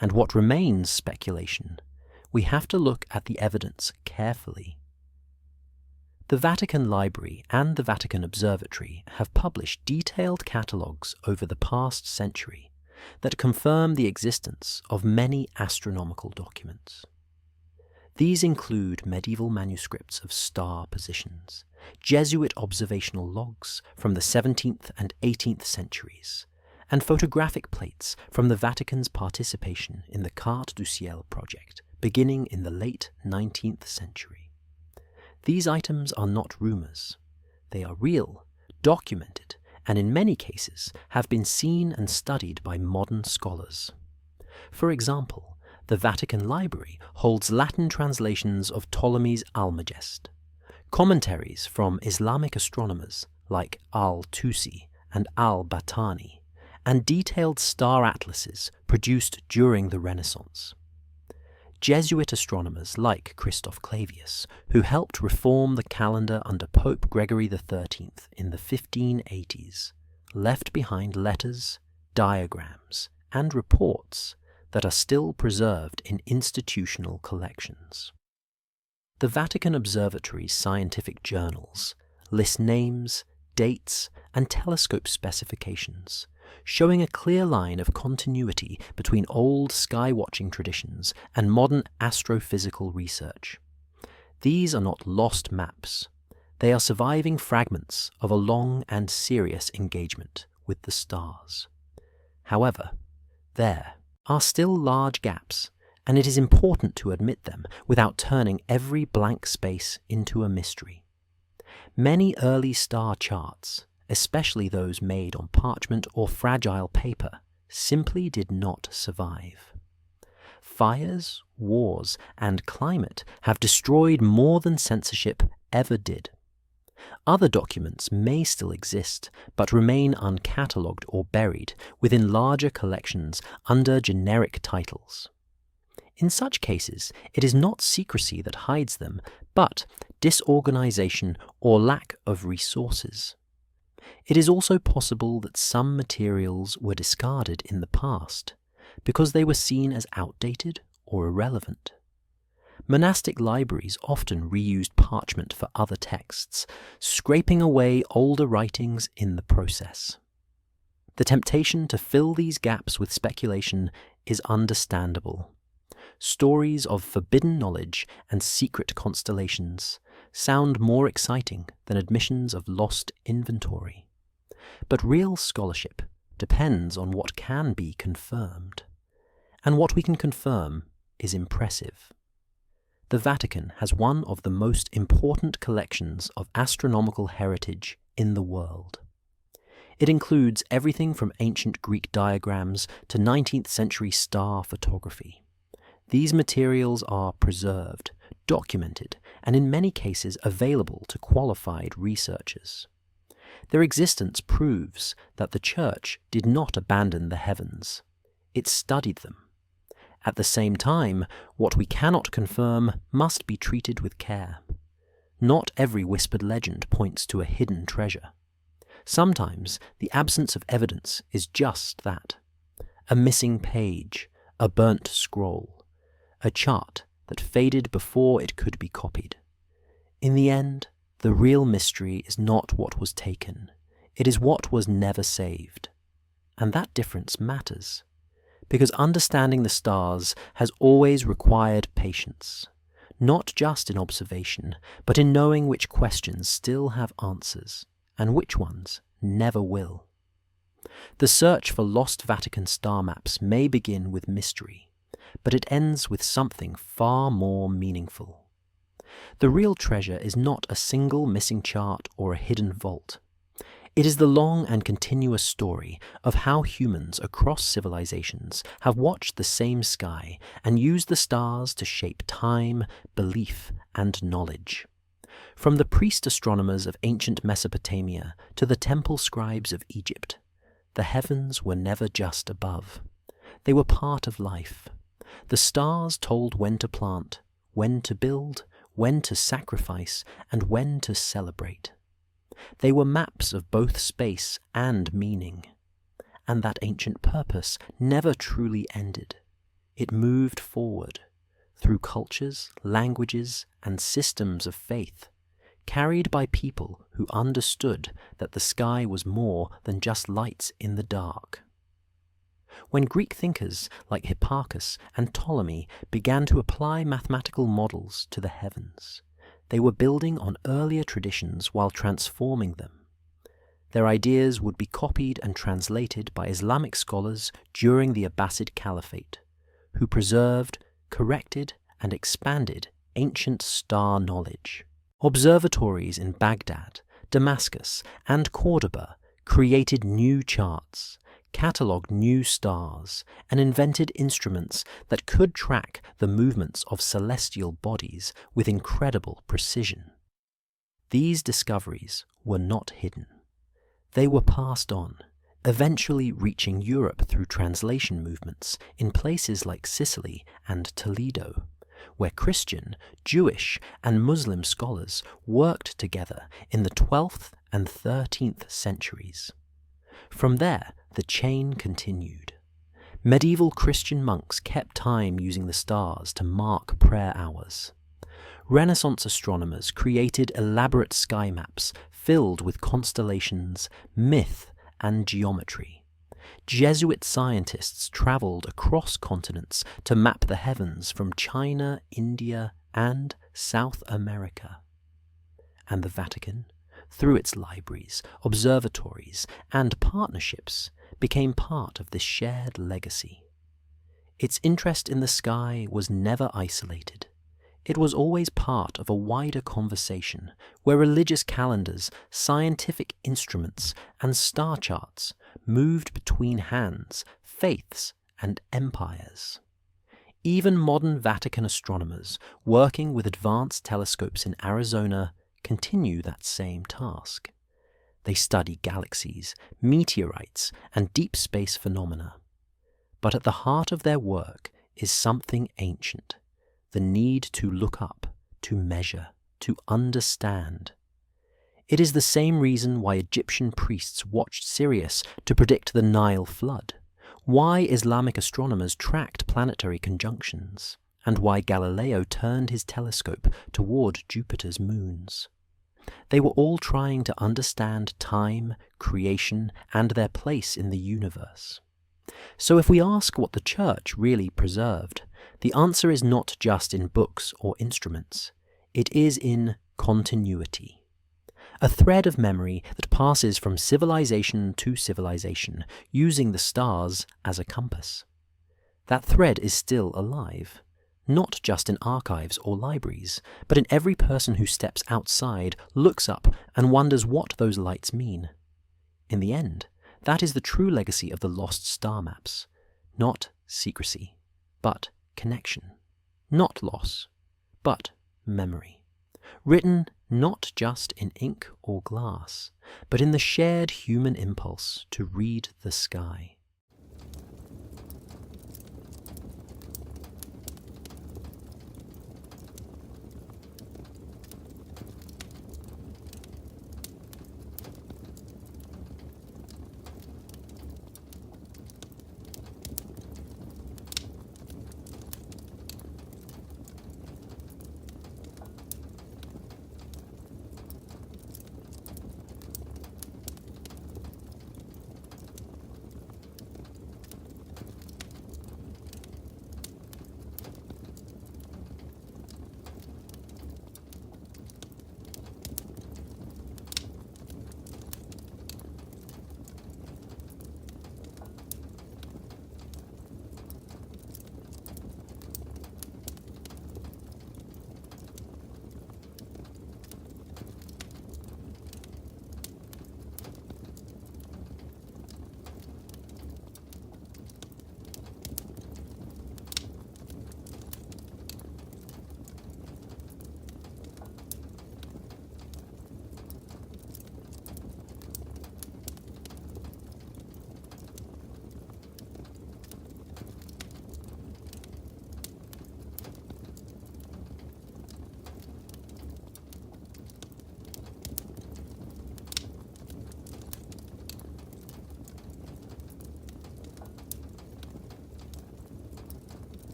and what remains speculation, we have to look at the evidence carefully. The Vatican Library and the Vatican Observatory have published detailed catalogues over the past century that confirm the existence of many astronomical documents. These include medieval manuscripts of star positions, Jesuit observational logs from the 17th and 18th centuries, and photographic plates from the Vatican's participation in the Carte du Ciel project, beginning in the late 19th century. These items are not rumors. They are real, documented, and in many cases have been seen and studied by modern scholars. For example, the Vatican Library holds Latin translations of Ptolemy's Almagest, commentaries from Islamic astronomers like al-Tusi and al-Battani, and detailed star atlases produced during the Renaissance. Jesuit astronomers like Christoph Clavius, who helped reform the calendar under Pope Gregory XIII in the 1580s, left behind letters, diagrams, and reports that are still preserved in institutional collections. The Vatican Observatory's scientific journals list names, dates, and telescope specifications, showing a clear line of continuity between old sky-watching traditions and modern astrophysical research. These are not lost maps. They are surviving fragments of a long and serious engagement with the stars. However, there are still large gaps, and it is important to admit them without turning every blank space into a mystery. Many early star charts, especially those made on parchment or fragile paper, simply did not survive. Fires, wars, and climate have destroyed more than censorship ever did. Other documents may still exist, but remain uncatalogued or buried within larger collections under generic titles. In such cases, it is not secrecy that hides them, but disorganization or lack of resources. It is also possible that some materials were discarded in the past because they were seen as outdated or irrelevant. Monastic libraries often reused parchment for other texts, scraping away older writings in the process. The temptation to fill these gaps with speculation is understandable. Stories of forbidden knowledge and secret constellations sound more exciting than admissions of lost inventory. But real scholarship, depends on what can be confirmed. And what we can confirm is impressive. The Vatican has one of the most important collections of astronomical heritage in the world. It includes everything from ancient Greek diagrams to 19th century star photography. These materials are preserved, documented, and in many cases available to qualified researchers. Their existence proves that the Church did not abandon the heavens. It studied them. At the same time, what we cannot confirm must be treated with care. Not every whispered legend points to a hidden treasure. Sometimes the absence of evidence is just that. A missing page, a burnt scroll, a chart that faded before it could be copied. In the end, the real mystery is not what was taken. It is what was never saved. And that difference matters, because understanding the stars has always required patience, not just in observation, but in knowing which questions still have answers, and which ones never will. The search for lost Vatican star maps may begin with mystery, but it ends with something far more meaningful. The real treasure is not a single missing chart or a hidden vault. It is the long and continuous story of how humans across civilizations have watched the same sky and used the stars to shape time, belief, and knowledge. From the priest astronomers of ancient Mesopotamia to the temple scribes of Egypt, the heavens were never just above. They were part of life. The stars told when to plant, when to build, when to sacrifice, and when to celebrate. They were maps of both space and meaning. And that ancient purpose never truly ended. It moved forward, through cultures, languages, and systems of faith, carried by people who understood that the sky was more than just lights in the dark. When Greek thinkers like Hipparchus and Ptolemy began to apply mathematical models to the heavens, they were building on earlier traditions while transforming them. Their ideas would be copied and translated by Islamic scholars during the Abbasid Caliphate, who preserved, corrected, and expanded ancient star knowledge. Observatories in Baghdad, Damascus, and Cordoba created new charts, catalogued new stars, and invented instruments that could track the movements of celestial bodies with incredible precision. These discoveries were not hidden. They were passed on, eventually reaching Europe through translation movements in places like Sicily and Toledo, where Christian, Jewish, and Muslim scholars worked together in the 12th and 13th centuries. From there, the chain continued. Medieval Christian monks kept time using the stars to mark prayer hours. Renaissance astronomers created elaborate sky maps filled with constellations, myth, and geometry. Jesuit scientists traveled across continents to map the heavens from China, India, and South America. And the Vatican, through its libraries, observatories, and partnerships, became part of this shared legacy. Its interest in the sky was never isolated. It was always part of a wider conversation where religious calendars, scientific instruments, and star charts moved between hands, faiths, and empires. Even modern Vatican astronomers working with advanced telescopes in Arizona continue that same task. They study galaxies, meteorites, and deep space phenomena. But at the heart of their work is something ancient, the need to look up, to measure, to understand. It is the same reason why Egyptian priests watched Sirius to predict the Nile flood, why Islamic astronomers tracked planetary conjunctions, and why Galileo turned his telescope toward Jupiter's moons. They were all trying to understand time, creation, and their place in the universe. So if we ask what the Church really preserved, the answer is not just in books or instruments. It is in continuity. A thread of memory that passes from civilization to civilization, using the stars as a compass. That thread is still alive, not just in archives or libraries, but in every person who steps outside, looks up, and wonders what those lights mean. In the end, that is the true legacy of the lost star maps. Not secrecy, but connection. Not loss, but memory. Written not just in ink or glass, but in the shared human impulse to read the sky.